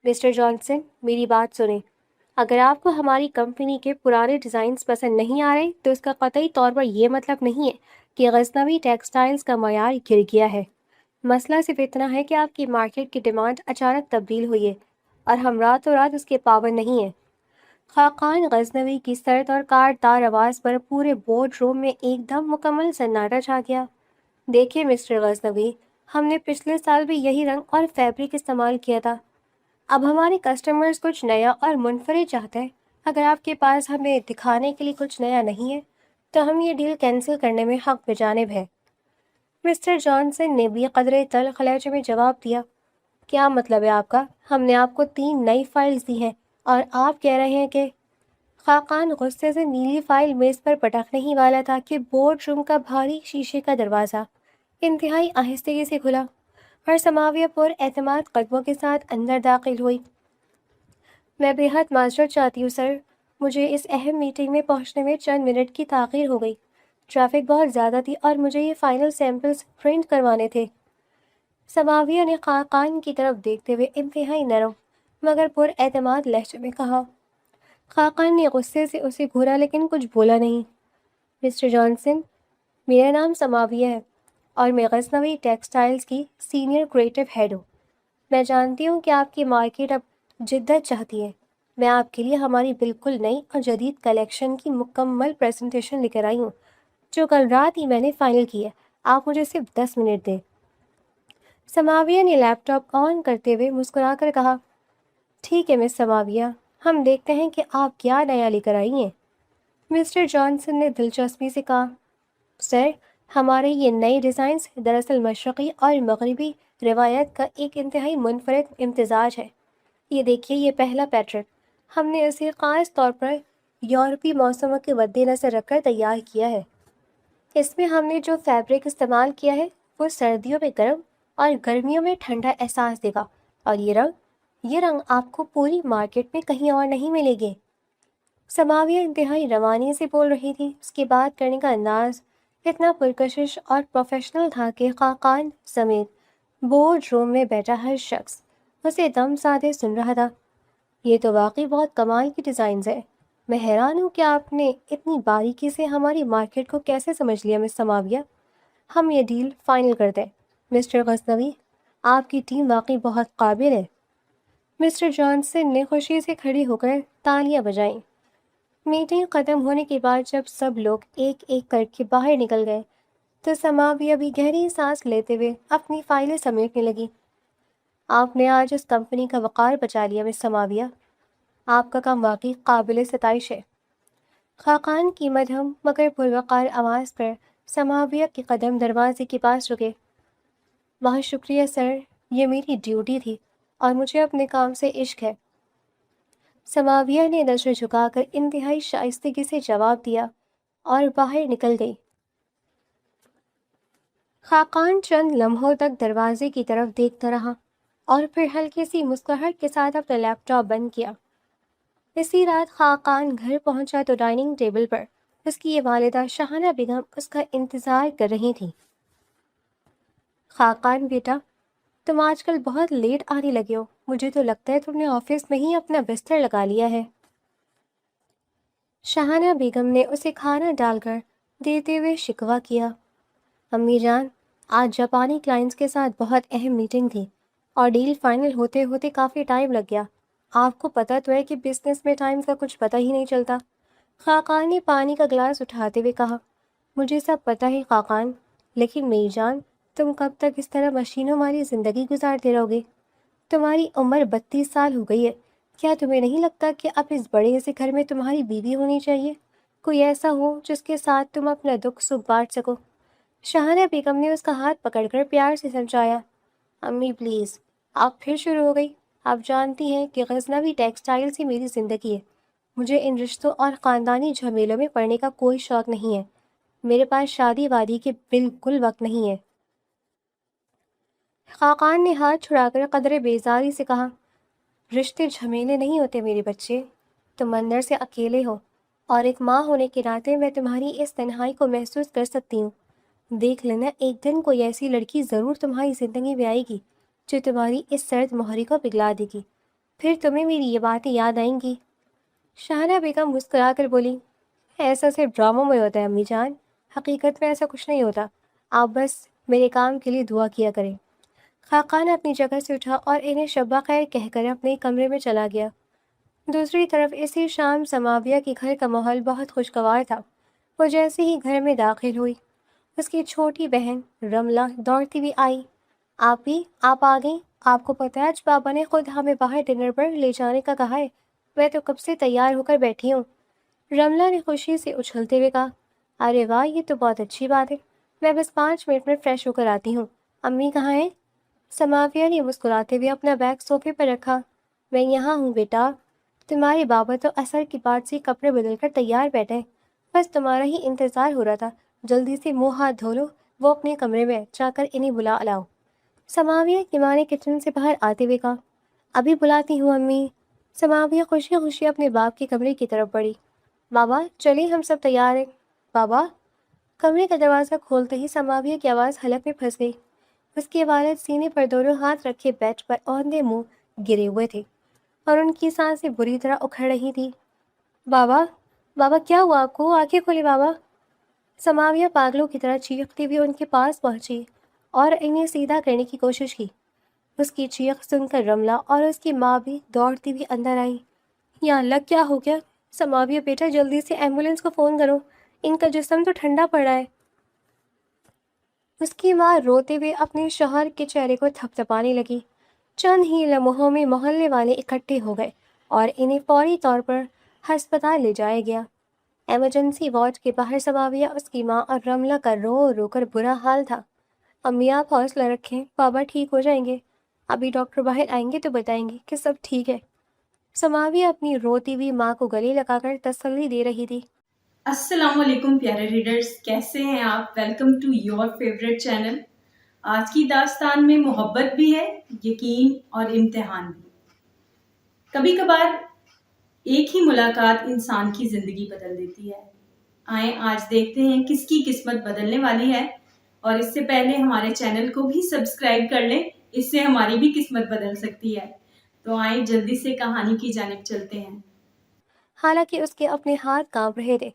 Mister Johnson, میری بات سنیں۔ اگر آپ کو ہماری کمپنی کے پرانے ڈیزائنز پسند نہیں آ رہے تو اس کا قطعی طور پر یہ مطلب نہیں ہے کہ غزنوی ٹیکسٹائلز کا معیار گر گیا ہے۔ مسئلہ صرف اتنا ہے کہ آپ کی مارکیٹ کی ڈیمانڈ اچانک تبدیل ہوئی ہے اور ہم راتوں رات اس کے پابند نہیں ہیں۔ خاقان غزنوی کی سرد اور کاٹدار آواز پر پورے بورڈ روم میں ایک دم مکمل سناٹا چھا گیا۔ دیکھیے مسٹر غزنوی، ہم نے پچھلے سال بھی یہی رنگ اور فیبرک استعمال کیا تھا۔ اب ہمارے کسٹمرز کچھ نیا اور منفرد چاہتے ہیں۔ اگر آپ کے پاس ہمیں دکھانے کے لیے کچھ نیا نہیں ہے تو ہم یہ ڈیل کینسل کرنے میں حق بجانب ہے۔ مسٹر جانسن نے بھی قدرے تلخ لہجے میں جواب دیا، کیا مطلب ہے آپ کا؟ ہم نے آپ کو 3 نئی فائلز دی ہیں اور آپ کہہ رہے ہیں کہ… خاقان غصے سے نیلی فائل میز پر پٹکنے ہی والا تھا کہ بورڈ روم کا بھاری شیشے کا دروازہ انتہائی آہستگی سے کھلا اور سماویہ پر اعتماد قدموں کے ساتھ اندر داخل ہوئی۔ میں بے حد معذرت چاہتی ہوں سر، مجھے اس اہم میٹنگ میں پہنچنے میں چند منٹ کی تاخیر ہو گئی۔ ٹریفک بہت زیادہ تھی اور مجھے یہ فائنل سیمپلز پرنٹ کروانے تھے۔ سماویہ نے خاقان کی طرف دیکھتے ہوئے انتہائی نرم مگر پر اعتماد لہجے میں کہا۔ خاقان نے غصے سے اسے گھورا لیکن کچھ بولا نہیں۔ مسٹر جانسن، میرا نام سماویہ ہے اور میں غزنوی ٹیکسٹائلز کی سینئر کریٹو ہیڈ ہوں۔ میں جانتی ہوں کہ آپ کی مارکیٹ اب جدت چاہتی ہے۔ میں آپ کے لیے ہماری بالکل نئی اور جدید کلیکشن کی مکمل پریزنٹیشن لے کر آئی ہوں جو کل رات ہی میں نے فائنل کی ہے۔ آپ مجھے صرف 10 منٹ دیں۔ سماویہ نے لیپ ٹاپ آن کرتے ہوئے مسکرا کر کہا، ٹھیک ہے مس سماویہ، ہم دیکھتے ہیں کہ آپ کیا نیا لے کر آئی ہیں۔ مسٹر جانسن نے دلچسپی سے کہا، سر، ہمارے یہ نئے ڈیزائنز دراصل مشرقی اور مغربی روایت کا ایک انتہائی منفرد امتزاج ہے۔ یہ دیکھیے، یہ پہلا پیٹرن ہم نے اسے خاص طور پر یورپی موسموں کے مد نظر رکھ کر تیار کیا ہے۔ اس میں ہم نے جو فیبرک استعمال کیا ہے وہ سردیوں میں گرم اور گرمیوں میں ٹھنڈا احساس دے گا، اور یہ رنگ آپ کو پوری مارکیٹ میں کہیں اور نہیں ملے گے۔ سماویہ انتہائی روانی سے بول رہی تھی۔ اس کی بات کرنے کا انداز اتنا پرکشش اور پروفیشنل تھا کہ خاقان سمیت بورڈ روم میں بیٹھا ہر شخص اسے دم سادے سن رہا تھا۔ یہ تو واقعی بہت کمال کی ڈیزائنز ہے۔ میں حیران ہوں کہ آپ نے اتنی باریکی سے ہماری مارکیٹ کو کیسے سمجھ لیا مس سماویہ۔ ہم یہ ڈیل فائنل کر دیں۔ مسٹر غزنوی، آپ کی ٹیم واقعی بہت قابل ہے۔ مسٹر جانسن نے خوشی سے کھڑی ہو کر تالیاں بجائیں۔ میٹنگ ختم ہونے کے بعد جب سب لوگ ایک ایک کر کے باہر نکل گئے تو سماویہ بھی گہری سانس لیتے ہوئے اپنی فائلیں سمیٹنے لگی۔ آپ نے آج اس کمپنی کا وقار بچا لیا مس سماویہ، آپ کا کام واقعی قابل ستائش ہے۔ خاقان کی مدھم مگر پروقار آواز پر سماویہ کے قدم دروازے کے پاس رکے۔ بہت شکریہ سر، یہ میری ڈیوٹی تھی اور مجھے اپنے کام سے عشق ہے۔ سماویہ نے نظر جھکا کر انتہائی شائستگی سے جواب دیا اور باہر نکل گئی۔ خاقان چند لمحوں تک دروازے کی طرف دیکھتا رہا اور پھر ہلکی سی مسکراہٹ کے ساتھ اپنا لیپ ٹاپ بند کیا۔ اسی رات خاقان گھر پہنچا تو ڈائننگ ٹیبل پر اس کی یہ والدہ شاہانہ بیگم اس کا انتظار کر رہی تھیں۔ خاقان بیٹا، تم آج کل بہت لیٹ آنے لگے ہو، مجھے تو لگتا ہے تم نے آفس میں ہی اپنا بستر لگا لیا ہے۔ شاہانہ بیگم نے اسے کھانا ڈال کر دیتے ہوئے شکوہ کیا، امی جان، آج جاپانی کلائنٹس کے ساتھ بہت اہم میٹنگ تھی اور ڈیل فائنل ہوتے ہوتے کافی ٹائم لگ گیا۔ آپ کو پتہ تو ہے کہ بزنس میں ٹائم کا کچھ پتہ ہی نہیں چلتا۔ خاقان نے پانی کا گلاس اٹھاتے ہوئے کہا، مجھے سب پتہ ہے خاقان، لیکن میری جان، تم کب تک اس طرح مشینوں والی زندگی گزارتے رہو گے؟ تمہاری عمر 32 سال ہو گئی ہے۔ کیا تمہیں نہیں لگتا کہ اب اس بڑے سے گھر میں تمہاری بیوی ہونی چاہیے، کوئی ایسا ہو جس کے ساتھ تم اپنا دکھ سکھ بانٹ سکو؟ شاہانہ بیگم نے اس کا ہاتھ پکڑ کر پیار سے سمجھایا، امی پلیز، آپ پھر شروع ہو گئی۔ آپ جانتی ہیں کہ غزنوی ٹیکسٹائل سے میری زندگی ہے۔ مجھے ان رشتوں اور خاندانی جھمیلوں میں پڑنے کا کوئی شوق نہیں ہے۔ میرے پاس شادی وادی کے بالکل وقت نہیں ہے۔ خاقان نے ہاتھ چھڑا کر قدرے بیزاری سے کہا، رشتے جھمیلے نہیں ہوتے میرے بچے، تم اندر سے اکیلے ہو، اور ایک ماں ہونے کے ناطے میں تمہاری اس تنہائی کو محسوس کر سکتی ہوں۔ دیکھ لینا، ایک دن کوئی ایسی لڑکی ضرور تمہاری زندگی میں آئے گی جو تمہاری اس سرد مہری کو پگھلا دے گی، پھر تمہیں میری یہ باتیں یاد آئیں گی۔ شاہنہ بیگم مسکرا کر بولی، ایسا صرف ڈراموں میں ہوتا ہے امی جان، حقیقت میں ایسا کچھ نہیں ہوتا، آپ بس میرے کام کے لیے دعا کیا کریں۔ خاقان اپنی جگہ سے اٹھا اور انہیں شبہ خیر کہہ کر اپنے کمرے میں چلا گیا۔ دوسری طرف اسی شام سماویہ کے گھر کا ماحول بہت خوشگوار تھا۔ وہ جیسے ہی گھر میں داخل ہوئی، اس کی چھوٹی بہن رملہ دوڑتی ہوئی آئی۔ آپی، آپ آ گئیں؟ آپ کو پتہ ہے آج بابا نے خود ہمیں باہر ڈنر پر لے جانے کا کہا ہے، میں تو کب سے تیار ہو کر بیٹھی ہوں۔ رملہ نے خوشی سے اچھلتے ہوئے کہا، ارے واہ، یہ تو بہت اچھی بات ہے، میں بس 5 منٹ میں فریش ہو کر آتی ہوں۔ امی کہاں ہیں؟ سماویہ نے مسکراتے ہوئے اپنا بیگ صوفے پر رکھا۔ میں یہاں ہوں بیٹا، تمہارے بابا تو عصر کے بعد سے کپڑے بدل کر تیار بیٹھے، بس تمہارا ہی انتظار ہو رہا تھا، جلدی سے منہ ہاتھ دھو لو، وہ اپنے کمرے میں جا کر انہیں بلا لاؤ۔ سماویہ کی ماں نے کچن سے باہر آتے ہوئے کہا، ابھی بلاتی ہوں امی۔ سماویہ خوشی خوشی اپنے باپ کے کمرے کی طرف بڑھی۔ بابا چلیے، ہم سب تیار ہیں۔ بابا؟ کمرے کا دروازہ کھولتے ہی سماویہ کی آواز حلق میں پھنس گئی۔ اس کے والد سینے پر دونوں ہاتھ رکھے بیڈ پر اوندھے منہ گرے ہوئے تھے اور ان کی سانسیں بری طرح اکھڑ رہی تھی۔ بابا، بابا کیا ہوا آپ کو؟ آنکھیں کھولے بابا۔ سماویہ پاگلوں کی طرح چیختی ہوئی ان کے پاس پہنچی اور انہیں سیدھا کرنے کی کوشش کی۔ اس کی چیخ سن کر رملہ اور اس کی ماں بھی دوڑتی ہوئی اندر آئی۔ یا اللہ، کیا ہو گیا؟ سماویہ بیٹا، جلدی سے ایمبولینس کو فون کرو، ان کا جسم تو ٹھنڈا پڑا ہے۔ اس کی ماں روتے ہوئے اپنے شوہر کے چہرے کو تھپ تھپانے لگی۔ چند ہی لمحوں میں محلے والے اکٹھے ہو گئے اور انہیں فوری طور پر ہسپتال لے جایا گیا۔ ایمرجنسی وارڈ کے باہر سماویہ، اس کی ماں اور رملہ کا رو رو کر برا حال تھا۔ امی آپ حوصلہ رکھیں، بابا ٹھیک ہو جائیں گے، ابھی ڈاکٹر باہر آئیں گے تو بتائیں گے کہ سب ٹھیک ہے۔ سماویہ اپنی روتی ہوئی ماں کو گلے لگا کر تسلی دے رہی تھی۔ السلام علیکم پیارے ریڈرز، کیسے ہیں آپ؟ Welcome to your favourite channel. آج کی داستان میں محبت بھی ہے، یقین اور امتحان بھی۔ کبھی کبھار ایک ہی ملاقات انسان کی زندگی بدل دیتی ہے۔ آئیں آج دیکھتے ہیں کس کی قسمت بدلنے والی ہے، اور اس سے پہلے ہمارے چینل کو بھی سبسکرائب کر لیں، اس سے ہماری بھی قسمت بدل سکتی ہے۔ تو آئیں جلدی سے کہانی کی جانب چلتے ہیں۔ حالانکہ اس کے اپنے ہاتھ کانپ رہے تھے،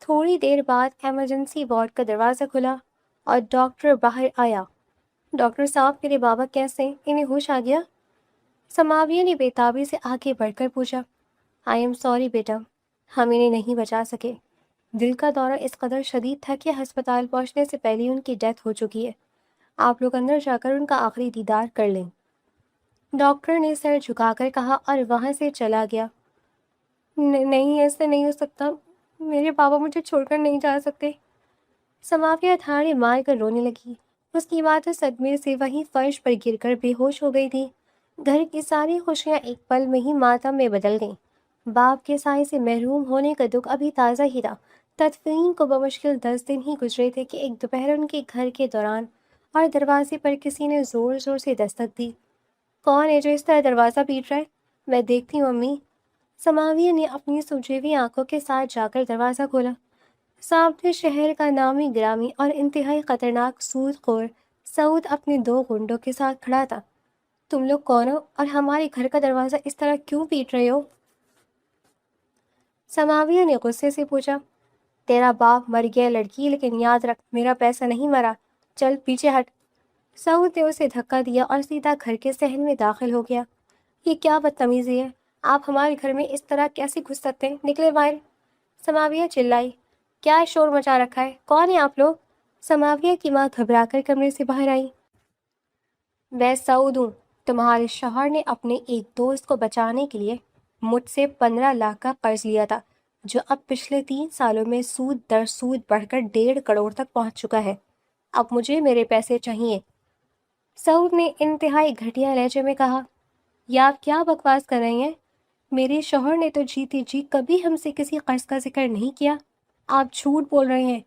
تھوڑی دیر بعد ایمرجنسی وارڈ کا دروازہ کھلا اور ڈاکٹر باہر آیا۔ ڈاکٹر صاحب، میرے بابا کیسے ہیں؟ انہیں ہوش آ گیا؟ سماویہ نے بےتابی سے آگے بڑھ کر پوچھا۔ آئی ایم سوری بیٹا، ہم انہیں نہیں بچا سکے۔ دل کا دورہ اس قدر شدید تھا کہ ہسپتال پہنچنے سے پہلے ان کی ڈیتھ ہو چکی ہے۔ آپ لوگ اندر جا کر ان کا آخری دیدار کر لیں۔ ڈاکٹر نے سر جھکا کر کہا اور وہاں سے چلا گیا۔ نہیں، ایسا نہیں ہو سکتا، میرے بابا مجھے چھوڑ کر نہیں جا سکتے۔ سماویہ دھاڑے مار کر رونے لگی۔ اس کی ماں تو صدمے سے وہیں فرش پر گر کر بے ہوش ہو گئی تھی۔ گھر کی ساری خوشیاں ایک پل میں ہی ماتم میں بدل گئیں۔ باپ کے سائے سے محروم ہونے کا دکھ ابھی تازہ ہی تھا۔ تدفین کو بمشکل 10 دن ہی گزرے تھے کہ ایک دوپہر ان کے گھر کے دوران اور دروازے پر کسی نے زور زور سے دستک دی۔ کون ہے جو اس طرح دروازہ پیٹ رہا ہے؟ میں دیکھتی ہوں امی۔ سماویہ نے اپنی سجی ہوئی آنکھوں کے ساتھ جا کر دروازہ کھولا۔ سامنے شہر کا نامی گرامی اور انتہائی خطرناک سود خور سعود اپنے 2 گنڈوں کے ساتھ کھڑا تھا۔ تم لوگ کون ہو اور ہمارے گھر کا دروازہ اس طرح کیوں پیٹ رہے ہو؟ سماویہ نے غصے سے پوچھا۔ تیرا باپ مر گیا لڑکی، لیکن یاد رکھ میرا پیسہ نہیں مرا، چل پیچھے ہٹ۔ سعود نے اسے دھکا دیا اور سیدھا گھر کے صحن میں داخل ہو گیا۔ یہ کیا بدتمیزی ہے؟ آپ ہمارے گھر میں اس طرح کیسے گھس سکتے ہیں؟ نکلے باہر۔ سماویہ چلائی۔ کیا شور مچا رکھا ہے؟ کون ہے آپ لوگ؟ سماویہ کی ماں گھبرا کر کمرے سے باہر آئی۔ میں سعود ہوں، تمہارے شوہر نے اپنے ایک دوست کو بچانے کے لیے مجھ سے 15 لاکھ کا قرض لیا تھا، جو اب پچھلے 3 سالوں میں سود در سود بڑھ کر 1.5 کروڑ تک پہنچ چکا ہے۔ اب مجھے میرے پیسے چاہیے۔ سعود نے انتہائی گھٹیا لہجے میں کہا۔ یہ آپ کیا بکواس کر رہے ہیں؟ میرے شوہر نے تو جیتی جی کبھی ہم سے کسی قرض کا ذکر نہیں کیا، آپ جھوٹ بول رہے ہیں۔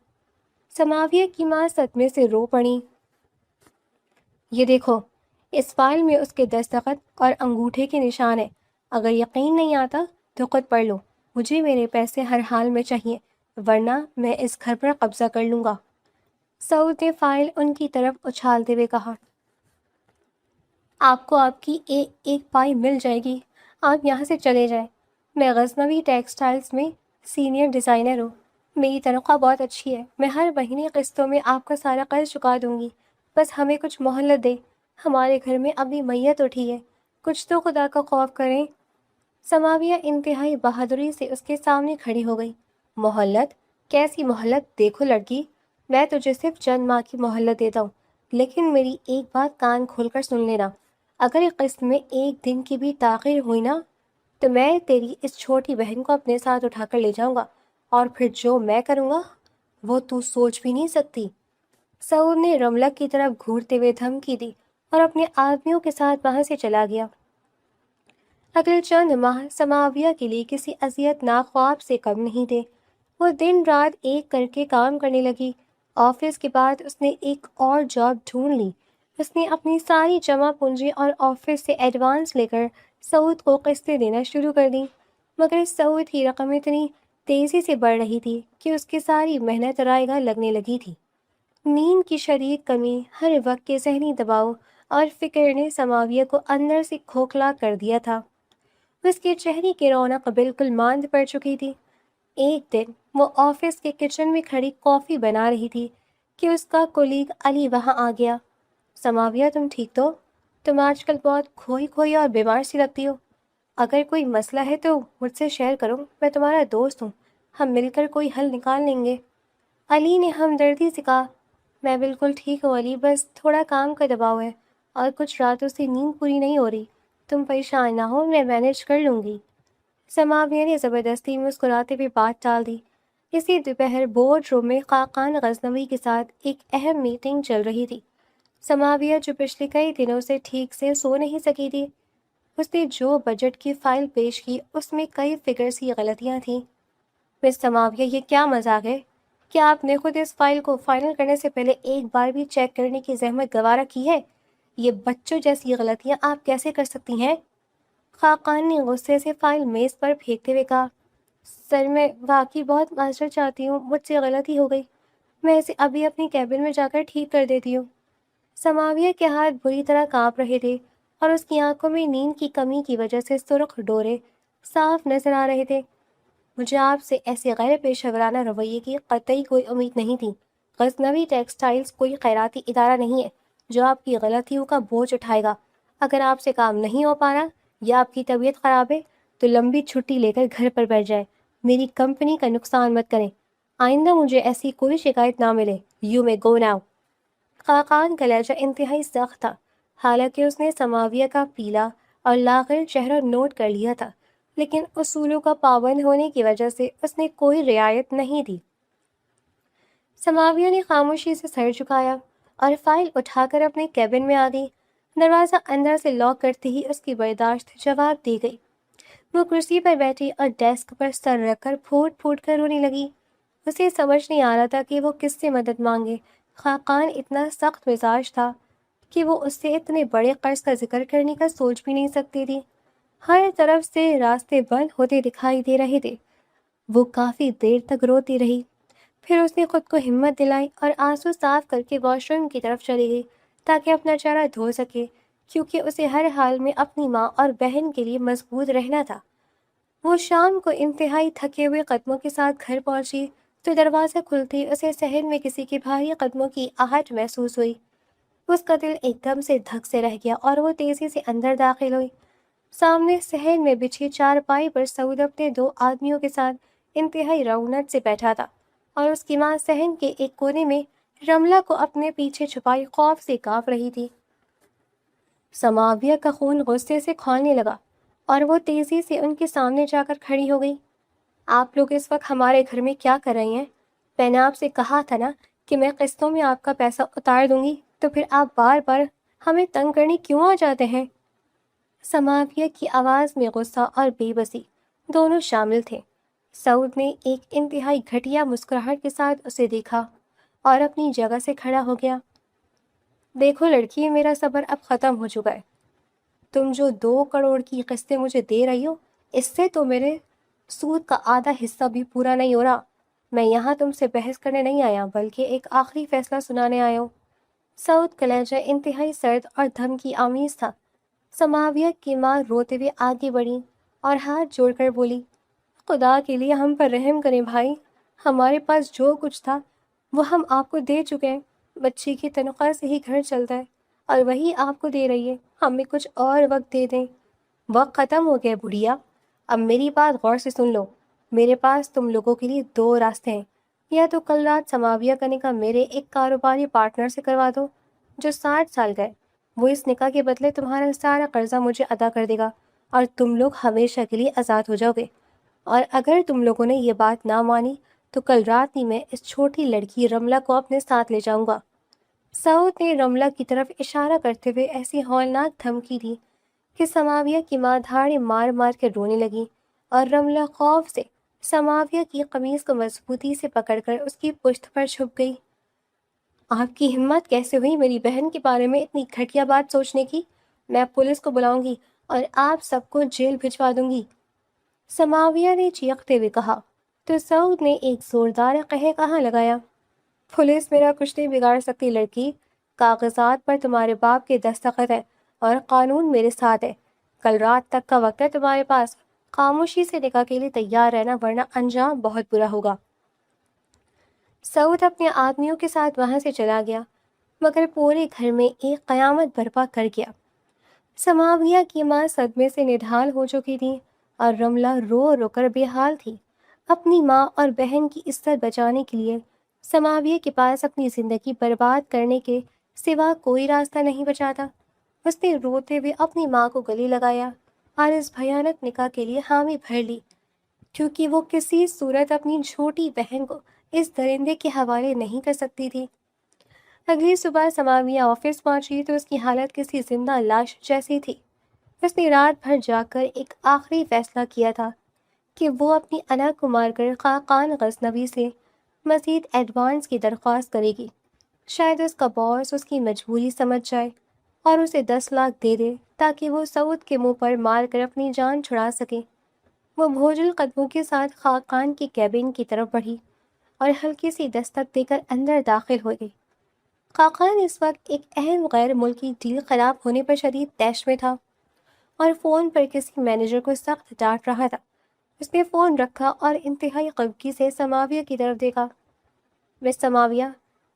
سماویہ کی ماں صدمے سے رو پڑی۔ یہ دیکھو، اس فائل میں اس کے دستخط اور انگوٹھے کے نشان ہیں، اگر یقین نہیں آتا تو خود پڑھ لو۔ مجھے میرے پیسے ہر حال میں چاہیے، ورنہ میں اس گھر پر قبضہ کر لوں گا۔ سعود نے فائل ان کی طرف اچھالتے ہوئے کہا۔ آپ کو آپ کی ایک پائی مل جائے گی، آپ یہاں سے چلے جائیں۔ میں غزنوی ٹیکسٹائلز میں سینئر ڈیزائنر ہوں، میری تنخواہ بہت اچھی ہے، میں ہر مہینے قسطوں میں آپ کا سارا قرض چکا دوں گی، بس ہمیں کچھ مہلت دیں، ہمارے گھر میں ابھی میت اٹھی ہے، کچھ تو خدا کا خوف کریں۔ سماویہ انتہائی بہادری سے اس کے سامنے کھڑی ہو گئی۔ مہلت؟ کیسی مہلت؟ دیکھو لڑکی، میں تجھے صرف چند ماہ کی مہلت دیتا ہوں، لیکن میری ایک بات کان کھول کر سن لینا، اگر قسط میں ایک دن کی بھی تاخیر ہوئی نا تو میں تیری اس چھوٹی بہن کو اپنے ساتھ اٹھا کر لے جاؤں گا، اور پھر جو میں کروں گا وہ تو سوچ بھی نہیں سکتی۔ سعود نے رملک کی طرف گھورتے ہوئے دھمکی دی اور اپنے آدمیوں کے ساتھ وہاں سے چلا گیا۔ اگلے چند ماہ سماویہ کے لیے کسی اذیت ناک خواب سے کم نہیں تھے۔ وہ دن رات ایک کر کے کام کرنے لگی۔ آفس کے بعد اس نے ایک اور جاب ڈھونڈ لی۔ اس نے اپنی ساری جمع پونجی اور آفس سے ایڈوانس لے کر سعود کو قسطیں دینا شروع کر دیں، مگر سعود کی رقم اتنی تیزی سے بڑھ رہی تھی کہ اس کی ساری محنت رائے گاہ لگنے لگی تھی۔ نیند کی شدید کمی، ہر وقت کے ذہنی دباؤ اور فکر نے سماویہ کو اندر سے کھوکھلا کر دیا تھا۔ اس کے چہرے کی رونق بالکل ماند پڑ چکی تھی۔ ایک دن وہ آفس کے کچن میں کھڑی کافی بنا رہی تھی کہ اس کا کولیگ علی وہاں آ گیا۔ سماویہ، تم ٹھیک تو؟ تم آج کل بہت کھوئی کھوئی اور بیمار سی لگتی ہو۔ اگر کوئی مسئلہ ہے تو مجھ سے شیئر کرو، میں تمہارا دوست ہوں، ہم مل کر کوئی حل نکال لیں گے۔ علی نے ہمدردی سے کہا، میں بالکل ٹھیک ہوں علی، بس تھوڑا کام کا دباؤ ہے اور کچھ راتوں سے نیند پوری نہیں ہو رہی۔ تم پریشان نہ ہو، میں مینیج کر لوں گی۔ سماویہ نے زبردستی مسکراتے ہوئے بات ٹال دی۔ اسی دوپہر بورڈ روم میں خاقان غزنوی کے ساتھ ایک اہم میٹنگ چل رہی تھی۔ سماویہ، جو پچھلے کئی دنوں سے ٹھیک سے سو نہیں سکی تھی، اس نے جو بجٹ کی فائل پیش کی اس میں کئی فگرز کی غلطیاں تھیں۔ مس سماویہ، یہ کیا مذاق ہے؟ کیا آپ نے خود اس فائل کو فائنل کرنے سے پہلے ایک بار بھی چیک کرنے کی زحمت گوارا کی ہے؟ یہ بچوں جیسی غلطیاں آپ کیسے کر سکتی ہیں؟ خاقان نے غصے سے فائل میز پر پھینکتے ہوئے کہا، سر میں واقعی بہت معذرت چاہتی ہوں، مجھ سے غلطی ہو گئی، میں اسے ابھی اپنی کیبن میں جا کر ٹھیک کر دیتی ہوں۔ سماویہ کے ہاتھ بری طرح کانپ رہے تھے اور اس کی آنکھوں میں نیند کی کمی کی وجہ سے سرخ ڈورے صاف نظر آ رہے تھے۔ مجھے آپ سے ایسے غیر پیشہ ورانہ رویے کی قطعی کوئی امید نہیں تھی۔ غزنوی ٹیکسٹائلز کوئی خیراتی ادارہ نہیں ہے جو آپ کی غلطیوں کا بوجھ اٹھائے گا۔ اگر آپ سے کام نہیں ہو پا رہا یا آپ کی طبیعت خراب ہے تو لمبی چھٹی لے کر گھر پر بیٹھ جائیں، میری کمپنی کا نقصان مت کریں۔ آئندہ مجھے ایسی کوئی شکایت نہ ملے۔ You may go now. Khaqan کا لہجہ انتہائی سخت تھا، حالانکہ اس نے سماویہ کا پیلا اور لاغر چہرہ نوٹ کر لیا تھا، لیکن اصولوں کا پابند ہونے کی وجہ سے اس نے کوئی رعایت نہیں دی۔ سماویہ نے خاموشی سے سر جھکایا اور فائل اٹھا کر اپنے کیبن میں آ گئی۔ دروازہ اندر سے لاک کرتے ہی اس کی برداشت جواب دی گئی۔ وہ کرسی پر بیٹھی اور ڈیسک پر سر رکھ کر پھوٹ پھوٹ کر رونے لگی۔ اسے سمجھ نہیں آ رہا تھا کہ وہ کس سے مدد مانگے۔ خاقان اتنا سخت مزاج تھا کہ وہ اس سے اتنے بڑے قرض کا ذکر کرنے کا سوچ بھی نہیں سکتی تھی۔ ہر طرف سے راستے بند ہوتے دکھائی دے رہے تھے۔ وہ کافی دیر تک روتی رہی، پھر اس نے خود کو ہمت دلائی اور آنسو صاف کر کے واش روم کی طرف چلی گئی تاکہ اپنا چہرہ دھو سکے، کیونکہ اسے ہر حال میں اپنی ماں اور بہن کے لیے مضبوط رہنا تھا۔ وہ شام کو انتہائی تھکے ہوئے قدموں کے ساتھ گھر پہنچی تو دروازہ کھلتے ہی اسے صحن میں کسی کے بھاری قدموں کی آہٹ محسوس ہوئی۔ اس کا دل ایک دم سے دھک سے رہ گیا اور وہ تیزی سے اندر داخل ہوئی۔ سامنے صحن میں بچھی چارپائی پر سعود اپنے 2 آدمیوں کے ساتھ انتہائی رونق سے بیٹھا تھا اور اس کی ماں صحن کے ایک کونے میں رملہ کو اپنے پیچھے چھپائی خوف سے کانپ رہی تھی۔ سماویہ کا خون غصے سے کھولنے لگا اور وہ تیزی سے ان کے سامنے جا کر کھڑی ہو گئی۔ آپ لوگ اس وقت ہمارے گھر میں کیا کر رہی ہیں؟ میں نے آپ سے کہا تھا نا کہ میں قسطوں میں آپ کا پیسہ اتار دوں گی، تو پھر آپ بار بار ہمیں تنگ کرنے کیوں آ جاتے ہیں؟ سماویہ کی آواز میں غصہ اور بے بسی دونوں شامل تھے۔ سعود نے ایک انتہائی گھٹیا مسکراہٹ کے ساتھ اسے دیکھا اور اپنی جگہ سے کھڑا ہو گیا۔ دیکھو لڑکی، میرا صبر اب ختم ہو چکا ہے۔ تم جو 2 کروڑ کی قسطیں مجھے دے رہی ہو، اس سے تو میرے سود کا آدھا حصہ بھی پورا نہیں ہو رہا۔ میں یہاں تم سے بحث کرنے نہیں آیا بلکہ ایک آخری فیصلہ سنانے آیا ہوں۔ سعود کا لہجہ انتہائی سرد اور دھمکی آمیز تھا۔ سماویہ کی ماں روتے ہوئے آگے بڑھی اور ہاتھ جوڑ کر بولی، خدا کے لیے ہم پر رحم کریں بھائی، ہمارے پاس جو کچھ تھا وہ ہم آپ کو دے چکے ہیں، بچی کی تنخواہ سے ہی گھر چلتا ہے اور وہی آپ کو دے رہی ہے، ہمیں کچھ اور وقت دے دیں۔ وقت ختم ہو گیا بڑھیا، اب میری بات غور سے سن لو، میرے پاس تم لوگوں کے لیے دو راستے ہیں، یا تو کل رات سماویہ کا نکاح میرے ایک کاروباری پارٹنر سے کروا دو جو 60 سال کا ہے، وہ اس نکاح کے بدلے تمہارا سارا قرضہ مجھے ادا کر دے گا اور تم لوگ ہمیشہ کے لیے آزاد ہو جاؤ گے، اور اگر تم لوگوں نے یہ بات نہ مانی تو کل رات ہی میں اس چھوٹی لڑکی رملہ کو اپنے ساتھ لے جاؤں گا۔ سعود نے رملہ کی طرف اشارہ کرتے ہوئے ایسی ہولناک دھمکی دی کہ سماویہ کی ماں دھاڑے مار مار کے رونے لگی اور رملہ خوف سے سماویہ کی قمیص کو مضبوطی سے پکڑ کر اس کی پشت پر چھپ گئی۔ آپ کی ہمت کیسے ہوئی میری بہن کے بارے میں اتنی گھٹیا بات سوچنے کی؟ میں پولیس کو بلاؤں گی اور آپ سب کو جیل بھجوا دوں گی، سماویہ نے چیختے ہوئے کہا۔ تو سعود نے ایک زوردار قہقہا لگایا، پولیس میرا کچھ نہیں بگاڑ سکتی لڑکی، کاغذات پر تمہارے باپ کے دستخط ہے اور قانون میرے ساتھ ہے، کل رات تک کا وقت ہے تمہارے پاس، خاموشی سے نکاح کے لیے تیار رہنا ورنہ انجام بہت برا ہوگا۔ سعود اپنے آدمیوں کے ساتھ وہاں سے چلا گیا مگر پورے گھر میں ایک قیامت برپا کر گیا۔ سماویہ کی ماں صدمے سے نڈھال ہو چکی تھی اور رملہ رو رو کر بے حال تھی۔ اپنی ماں اور بہن کی عزت بچانے کے لیے سماویہ کے پاس اپنی زندگی برباد کرنے کے سوا کوئی راستہ نہیں بچا تھا۔ اس نے روتے ہوئے اپنی ماں کو گلے لگایا اور اس بھیانک نکاح کے لیے حامی بھر لی، کیونکہ وہ کسی صورت اپنی چھوٹی بہن کو اس درندے کے حوالے نہیں کر سکتی تھی۔ اگلی صبح سماویہ آفس پہنچی تو اس کی حالت کسی زندہ لاش جیسی تھی۔ اس نے رات بھر جا کر ایک آخری فیصلہ کیا تھا کہ وہ اپنی انا کو مار کر خاقان غزنوی سے مزید ایڈوانس کی درخواست کرے گی، شاید اس کا باس اس کی مجبوری سمجھ جائے اور اسے 10 لاکھ دے دے تاکہ وہ سعود کے منہ پر مار کر اپنی جان چھڑا سکے۔ وہ بھوجل قدموں کے ساتھ خاقان کے کیبن کی طرف بڑھی اور ہلکی سی دستک دے کر اندر داخل ہو گئی۔ خاقان اس وقت ایک اہم غیر ملکی ڈیل خراب ہونے پر شدید طیش میں تھا اور فون پر کسی مینیجر کو سخت ڈانٹ رہا تھا۔ اس نے فون رکھا اور انتہائی خفگی سے سماویہ کی طرف دیکھا۔ مس سماویہ،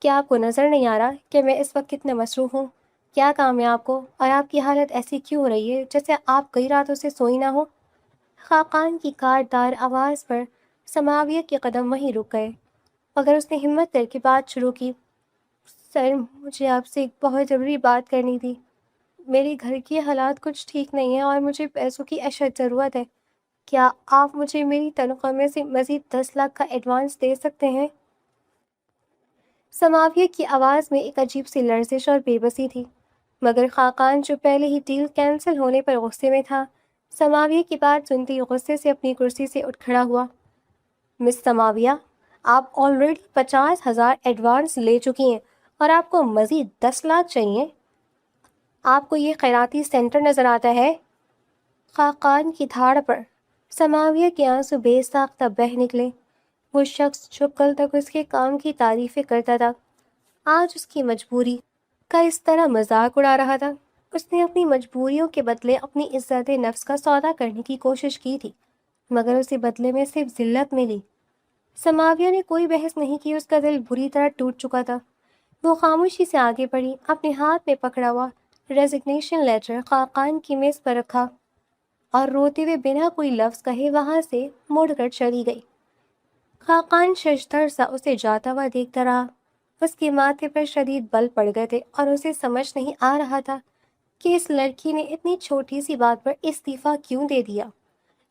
کیا آپ کو نظر نہیں آ رہا کہ میں اس وقت کتنے مصروف ہوں؟ کیا کام ہے آپ کو اور آپ کی حالت ایسی کیوں ہو رہی ہے جیسے آپ کئی راتوں سے سوئی نہ ہو؟ خاقان کی کاٹدار آواز پر سماویہ کے قدم وہیں رک گئے مگر اس نے ہمت کر کے بات شروع کی۔ سر، مجھے آپ سے ایک بہت ضروری بات کرنی تھی، میرے گھر کے حالات کچھ ٹھیک نہیں ہیں اور مجھے پیسوں کی اشد ضرورت ہے، کیا آپ مجھے میری تنخواہ میں سے مزید 10 لاکھ کا ایڈوانس دے سکتے ہیں؟ سماویہ کی آواز میں ایک عجیب سی لرزش اور بے بسی تھی مگر خاقان جو پہلے ہی ڈیل کینسل ہونے پر غصے میں تھا، سماویہ کی بات سنتے ہی غصے سے اپنی کرسی سے اٹھ کھڑا ہوا۔ مس سماویہ، آپ آلریڈی 50,000 ایڈوانس لے چکی ہیں اور آپ کو مزید 10 لاکھ چاہیے؟ آپ کو یہ خیراتی سینٹر نظر آتا ہے؟ خاقان کی دھاڑ پر سماویہ کے آنسو بے ساختہ بہہ نکلے۔ وہ شخص جو کل تک اس کے کام کی تعریفیں کرتا تھا آج اس کی مجبوری کا اس طرح مذاق اڑا رہا تھا۔ اس نے اپنی مجبوریوں کے بدلے اپنی عزت نفس کا سودا کرنے کی کوشش کی تھی مگر اسے بدلے میں صرف ذلت ملی۔ سماویہ نے کوئی بحث نہیں کی، اس کا دل بری طرح ٹوٹ چکا تھا۔ وہ خاموشی سے آگے بڑھی، اپنے ہاتھ میں پکڑا ہوا ریزگنیشن لیٹر خاقان کی میز پر رکھا اور روتے ہوئے بنا کوئی لفظ کہے وہاں سے مڑ کر چلی گئی۔ خاقان ششدر سا اسے جاتا ہوا دیکھتا رہا۔ اس کے ماتھے پر شدید بل پڑ گئے تھے اور اسے سمجھ نہیں آ رہا تھا کہ اس لڑکی نے اتنی چھوٹی سی بات پر استعفیٰ کیوں دے دیا۔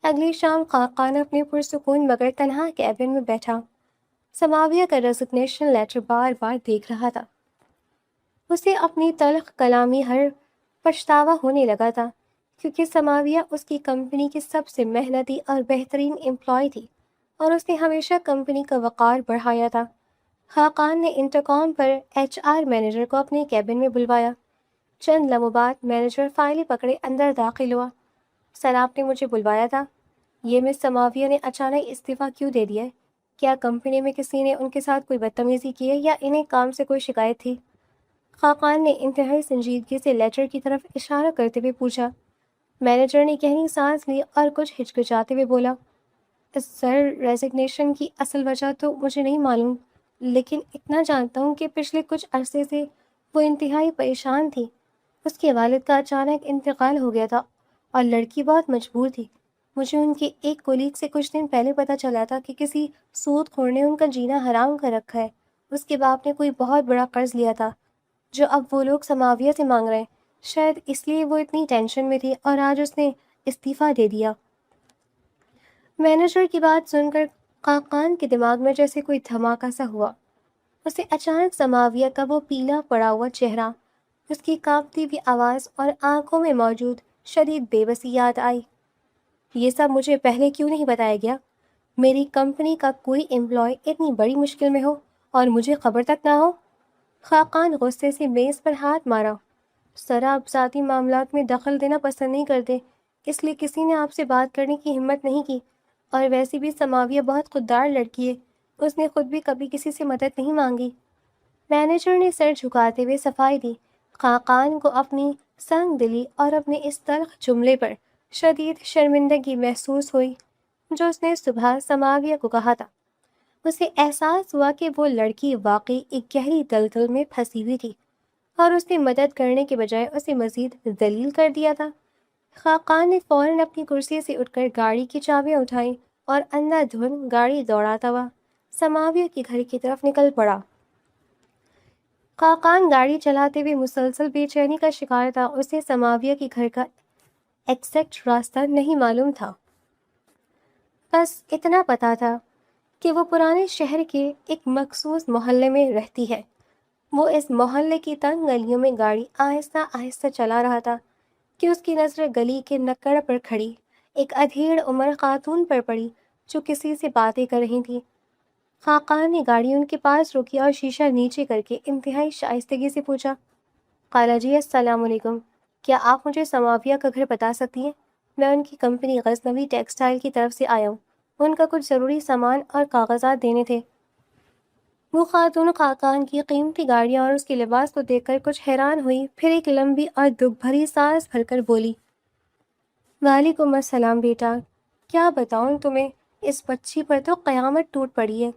اگلی شام خاقان اپنے پرسکون مگر تنہا کیبن میں بیٹھا سماویہ کا ریزگنیشن لیٹر بار بار دیکھ رہا تھا۔ اسے اپنی تلخ کلامی ہر پچھتاوا ہونے لگا تھا کیونکہ سماویہ اس کی کمپنی کی سب سے محنتی اور بہترین امپلائی تھی اور اس نے ہمیشہ کمپنی کا وقار بڑھایا تھا۔ خاقان نے انٹرکام پر HR مینیجر کو اپنے کیبن میں بلوایا۔ چند لمحوں بعد مینیجر فائلیں پکڑے اندر داخل ہوا۔ سر، آپ نے مجھے بلوایا تھا؟ یہ مس سماویہ نے اچانک استعفیٰ کیوں دے دیا ہے؟ کیا کمپنی میں کسی نے ان کے ساتھ کوئی بدتمیزی کی ہے یا انہیں کام سے کوئی شکایت تھی؟ خاقان نے انتہائی سنجیدگی سے لیٹر کی طرف اشارہ کرتے ہوئے پوچھا۔ مینیجر نے گہری سانس لی اور کچھ ہچکچاتے ہوئے بولا، سر، ریزگنیشن کی اصل وجہ تو مجھے نہیں معلوم، لیکن اتنا جانتا ہوں کہ پچھلے کچھ عرصے سے وہ انتہائی پریشان تھی۔ اس کے والد کا اچانک انتقال ہو گیا تھا اور لڑکی بہت مجبور تھی۔ مجھے ان کے ایک کولیگ سے کچھ دن پہلے پتہ چلا تھا کہ کسی سود خور نے ان کا جینا حرام کر رکھا ہے۔ اس کے باپ نے کوئی بہت بڑا قرض لیا تھا جو اب وہ لوگ سماویہ سے مانگ رہے ہیں۔ شاید اس لیے وہ اتنی ٹینشن میں تھی اور آج اس نے استعفیٰ دے دیا۔ مینیجر کی بات سن کر خاقان کے دماغ میں جیسے کوئی دھماکہ سا ہوا۔ اسے اچانک سماویہ کا وہ پیلا پڑا ہوا چہرہ، اس کی کانپتی ہوئی آواز اور آنکھوں میں موجود شدید بے بسی یاد آئی۔ یہ سب مجھے پہلے کیوں نہیں بتایا گیا؟ میری کمپنی کا کوئی امپلائی اتنی بڑی مشکل میں ہو اور مجھے خبر تک نہ ہو؟ خاقان غصے سے میز پر ہاتھ مارا۔ سر، آپ ذاتی معاملات میں دخل دینا پسند نہیں کرتے، اس لیے کسی نے آپ سے بات کرنے کی ہمت نہیں کی، اور ویسے بھی سماویہ بہت خوددار لڑکی ہے، اس نے خود بھی کبھی کسی سے مدد نہیں مانگی۔ مینیجر نے سر جھکاتے ہوئے صفائی دی۔ خاقان کو اپنی سنگ دلی اور اپنے اس تلخ جملے پر شدید شرمندگی محسوس ہوئی جو اس نے صبح سماویہ کو کہا تھا۔ اسے احساس ہوا کہ وہ لڑکی واقعی ایک گہری دلدل میں پھنسی ہوئی تھی اور اس نے مدد کرنے کے بجائے اسے مزید ذلیل کر دیا تھا۔ خاقان نے فوراً اپنی کرسی سے اٹھ کر گاڑی کی چابیاں اٹھائیں اور اندھا دھند گاڑی دوڑاتا ہوا سماویہ کے گھر کی طرف نکل پڑا۔ خاقان گاڑی چلاتے ہوئے مسلسل بے چینی کا شکار تھا۔ اسے سماویہ کے گھر کا ایگزیکٹ راستہ نہیں معلوم تھا، بس اتنا پتا تھا کہ وہ پرانے شہر کے ایک مخصوص محلے میں رہتی ہے۔ وہ اس محلے کی تنگ گلیوں میں گاڑی آہستہ آہستہ چلا رہا تھا کہ اس کی نظر گلی کے نکڑ پر کھڑی ایک ادھیڑ عمر خاتون پر پڑی جو کسی سے باتیں کر رہی تھی۔ خاقان نے گاڑی ان کے پاس روکی اور شیشہ نیچے کر کے انتہائی شائستگی سے پوچھا، خالہ جی، السلام علیکم، کیا آپ مجھے سماویہ کا گھر بتا سکتی ہیں؟ میں ان کی کمپنی غزنوی ٹیکسٹائل کی طرف سے آیا ہوں، ان کا کچھ ضروری سامان اور کاغذات دینے تھے۔ وہ خاتون خاقان کی قیمتی گاڑیاں اور اس کے لباس کو دیکھ کر کچھ حیران ہوئی، پھر ایک لمبی اور دکھ بھری سانس بھر کر بولی، وعلیکم السلام بیٹا، کیا بتاؤں تمہیں، اس بچی پر تو قیامت ٹوٹ پڑی ہے۔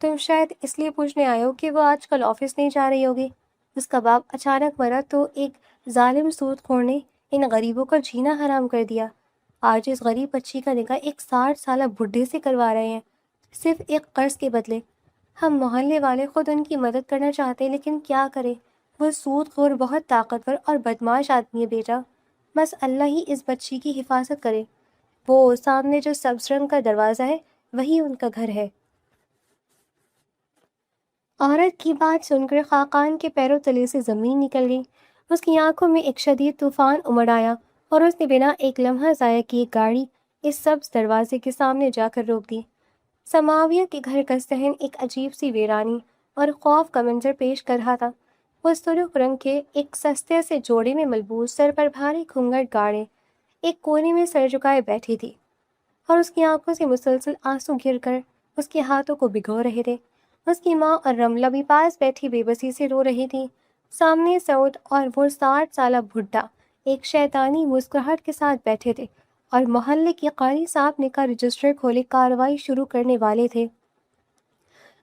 تم شاید اس لیے پوچھنے آئے ہو کہ وہ آج کل آفس نہیں جا رہی ہوگی۔ اس کا باپ اچانک مرا تو ایک ظالم سود خور نے ان غریبوں کا جینا حرام کر دیا۔ آج اس غریب بچی کا نکاح ایک 60 سالہ بڈھے سے کروا رہے ہیں، صرف ایک قرض کے بدلے۔ ہم محلے والے خود ان کی مدد کرنا چاہتے ہیں، لیکن کیا کریں، وہ سود خور بہت طاقتور اور بدماش آدمی ہے بیٹا، بس اللہ ہی اس بچی کی حفاظت کرے۔ وہ سامنے جو سبز رنگ کا دروازہ ہے وہی ان کا گھر ہے۔ عورت کی بات سن کر خاقان کے پیروں تلے سے زمین نکل گئی۔ اس کی آنکھوں میں ایک شدید طوفان امڑ آیا اور اس نے بنا ایک لمحہ ضائع کیے گاڑی اس سبز دروازے کے سامنے جا کر روک دی۔ سماویہ کے گھر کا صحن ایک عجیب سی ویرانی اور خوف کا منظر پیش کر رہا تھا۔ وہ سرخ رنگ کے ایک سستے سے جوڑے میں ملبوس، سر پر بھاری گھونگھٹ گاڑے ایک کونے میں سر جھکائے بیٹھی تھی اور اس کی آنکھوں سے مسلسل آنسو گر کر اس کے ہاتھوں کو بھگو رہے تھے۔ اس کی ماں اور رملہ بھی پاس بیٹھی بے بسی سے رو رہی تھی۔ سامنے سعود اور وہ 60 سالہ بڈھا ایک شیطانی مسکراہٹ کے ساتھ بیٹھے تھے اور محلے کے قاری صاحب نے کا رجسٹر کھولے کارروائی شروع کرنے والے تھے۔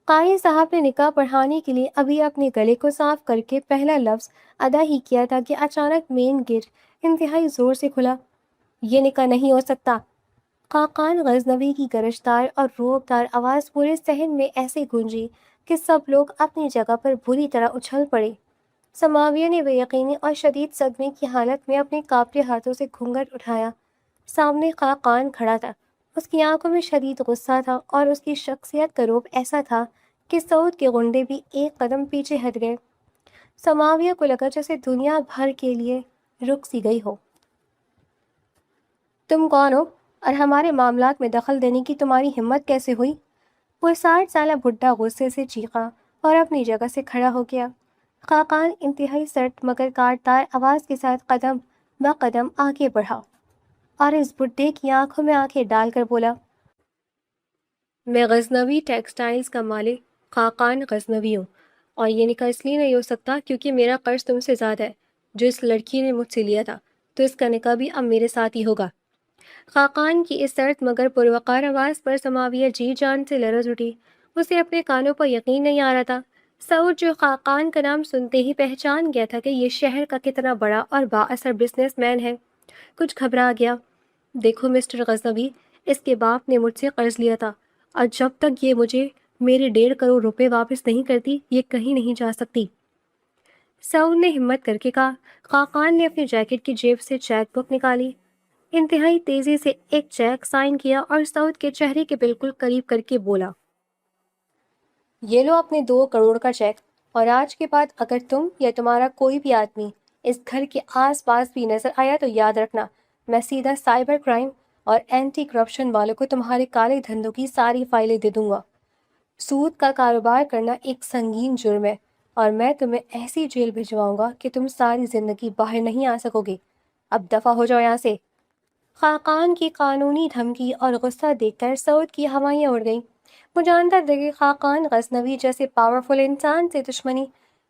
قاری صاحب نے نکاح پڑھانے کے لیے ابھی اپنے گلے کو صاف کر کے پہلا لفظ ادا ہی کیا تھا کہ اچانک مین گیٹ انتہائی زور سے کھلا۔ یہ نکاح نہیں ہو سکتا۔ خاقان غزنوی کی گرجدار اور روبدار آواز پورے صحن میں ایسے گونجی کہ سب لوگ اپنی جگہ پر بری طرح اچھل پڑے۔ سماویہ نے بے یقینی اور شدید صدمے کی حالت میں اپنے کانپتے ہاتھوں سے گھونگھٹ اٹھایا۔ سامنے خاقان کھڑا تھا، اس کی آنکھوں میں شدید غصہ تھا اور اس کی شخصیت کا روپ ایسا تھا کہ سعود کے غنڈے بھی ایک قدم پیچھے ہٹ گئے۔ سماویہ کو لگا جیسے دنیا بھر کے لیے رک سی گئی ہو۔ تم کون ہو اور ہمارے معاملات میں دخل دینے کی تمہاری ہمت کیسے ہوئی؟ وہ 60 سالہ بڈھا غصے سے چیخا اور اپنی جگہ سے کھڑا ہو گیا۔ خاقان انتہائی سرد مگر کاٹدار آواز کے ساتھ قدم بہ قدم آگے بڑھا اور اس بڈھے کی آنکھوں میں آنکھیں ڈال کر بولا، میں غزنوی ٹیکسٹائلز کا مالک خاقان غزنوی ہوں۔ اور یہ نکاح اس لیے نہیں ہو سکتا کیونکہ میرا قرض تم سے زیادہ ہے جو اس لڑکی نے مجھ سے لیا تھا، تو اس کا نکاح بھی اب میرے ساتھ ہی ہوگا۔ خاقان کی اس سرد مگر پروقار آواز پر سماویہ جی جان سے لرز اٹھی۔ اسے اپنے کانوں پر یقین نہیں آ رہا تھا۔ سعود جو خاقان کا نام سنتے ہی پہچان گیا تھا کہ یہ شہر کا کتنا بڑا اور با اثر بزنس مین ہے، کچھ گھبرا گیا۔ دیکھو مسٹر غزنوی، اس کے باپ نے مجھ سے قرض لیا تھا اور جب تک یہ مجھے میرے 1.5 کروڑ روپے واپس نہیں کرتی یہ کہیں نہیں جا سکتی۔ سعود نے ہمت کر کے کہا۔ خاقان نے اپنی جیکٹ کی جیب سے چیک بک نکالی، انتہائی تیزی سے ایک چیک سائن کیا اور سعود کے چہرے کے بالکل قریب کر کے بولا، یہ لو اپنے 2 کروڑ کا چیک، اور آج کے بعد اگر تم یا تمہارا کوئی بھی آدمی اس گھر کے آس پاس بھی نظر آیا تو یاد رکھنا میں سیدھا سائبر کرائم اور اینٹی کرپشن والوں کو تمہارے کالے دھندوں کی ساری فائلیں دے دوں گا۔ سود کا کاروبار کرنا ایک سنگین جرم ہے اور میں تمہیں ایسی جیل بھجواؤں گا کہ تم ساری زندگی باہر نہیں آ سکو گے۔ اب دفع ہو جاؤ یہاں سے۔ خاقان کی قانونی دھمکی اور غصہ دیکھ کر سعود کی ہوائیں اڑ گئیں۔ وہ جانتا تھا کہ خاقان غزنوی جیسے پاورفل انسان سے دشمنی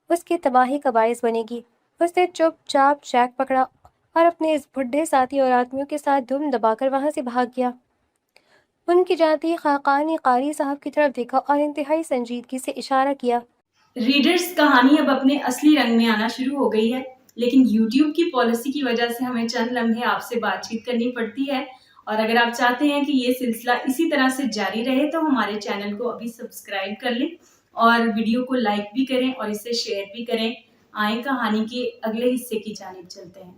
اس کی تباہی کا باعث بنے گی۔ اس نے چپ چاپ چیک پکڑا اور اپنے اس بڈھے ساتھی اور آدمیوں کے ساتھ دم دبا کر وہاں سے بھاگ گیا۔ ان کی جاتی ہی خاقان نے قاری صاحب کی طرف دیکھا اور انتہائی سنجیدگی سے اشارہ کیا۔ ریڈرز، کہانی اب اپنے اصلی رنگ میں آنا شروع ہو گئی ہے، لیکن یوٹیوب کی پالیسی کی وجہ سے ہمیں چند لمحے آپ سے بات چیت کرنی پڑتی ہے، اور اگر آپ چاہتے ہیں کہ یہ سلسلہ اسی طرح سے جاری رہے تو ہمارے چینل کو ابھی سبسکرائب کر لیں اور ویڈیو کو لائک بھی کریں اور اسے شیئر بھی کریں۔ آئیں کہانی کے اگلے حصے کی جانب چلتے ہیں۔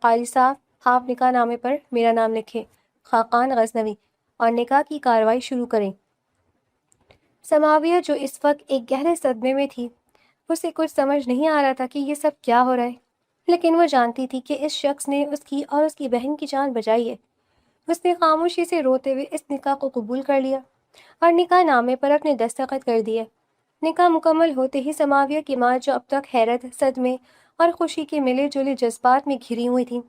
قاری صاحب، آپ نکاح نامے پر میرا نام لکھیں، خاقان غزنوی، اور نکاح کی کارروائی شروع کریں۔ سماویہ جو اس وقت ایک گہرے صدمے میں تھی، اسے کچھ سمجھ نہیں آ رہا تھا کہ یہ سب کیا ہو رہا ہے، لیکن وہ جانتی تھی کہ اس شخص نے اس کی اور اس کی بہن کی جان بچائی ہے۔ اس نے خاموشی سے روتے ہوئے اس نکاح کو قبول کر لیا اور نکاح نامے پر اپنے دستخط کر دیے۔ نکاح مکمل ہوتے ہی سماویہ کی ماں جو اب تک حیرت، صدمے اور خوشی کے ملے جلے جذبات میں گھری ہوئی تھی،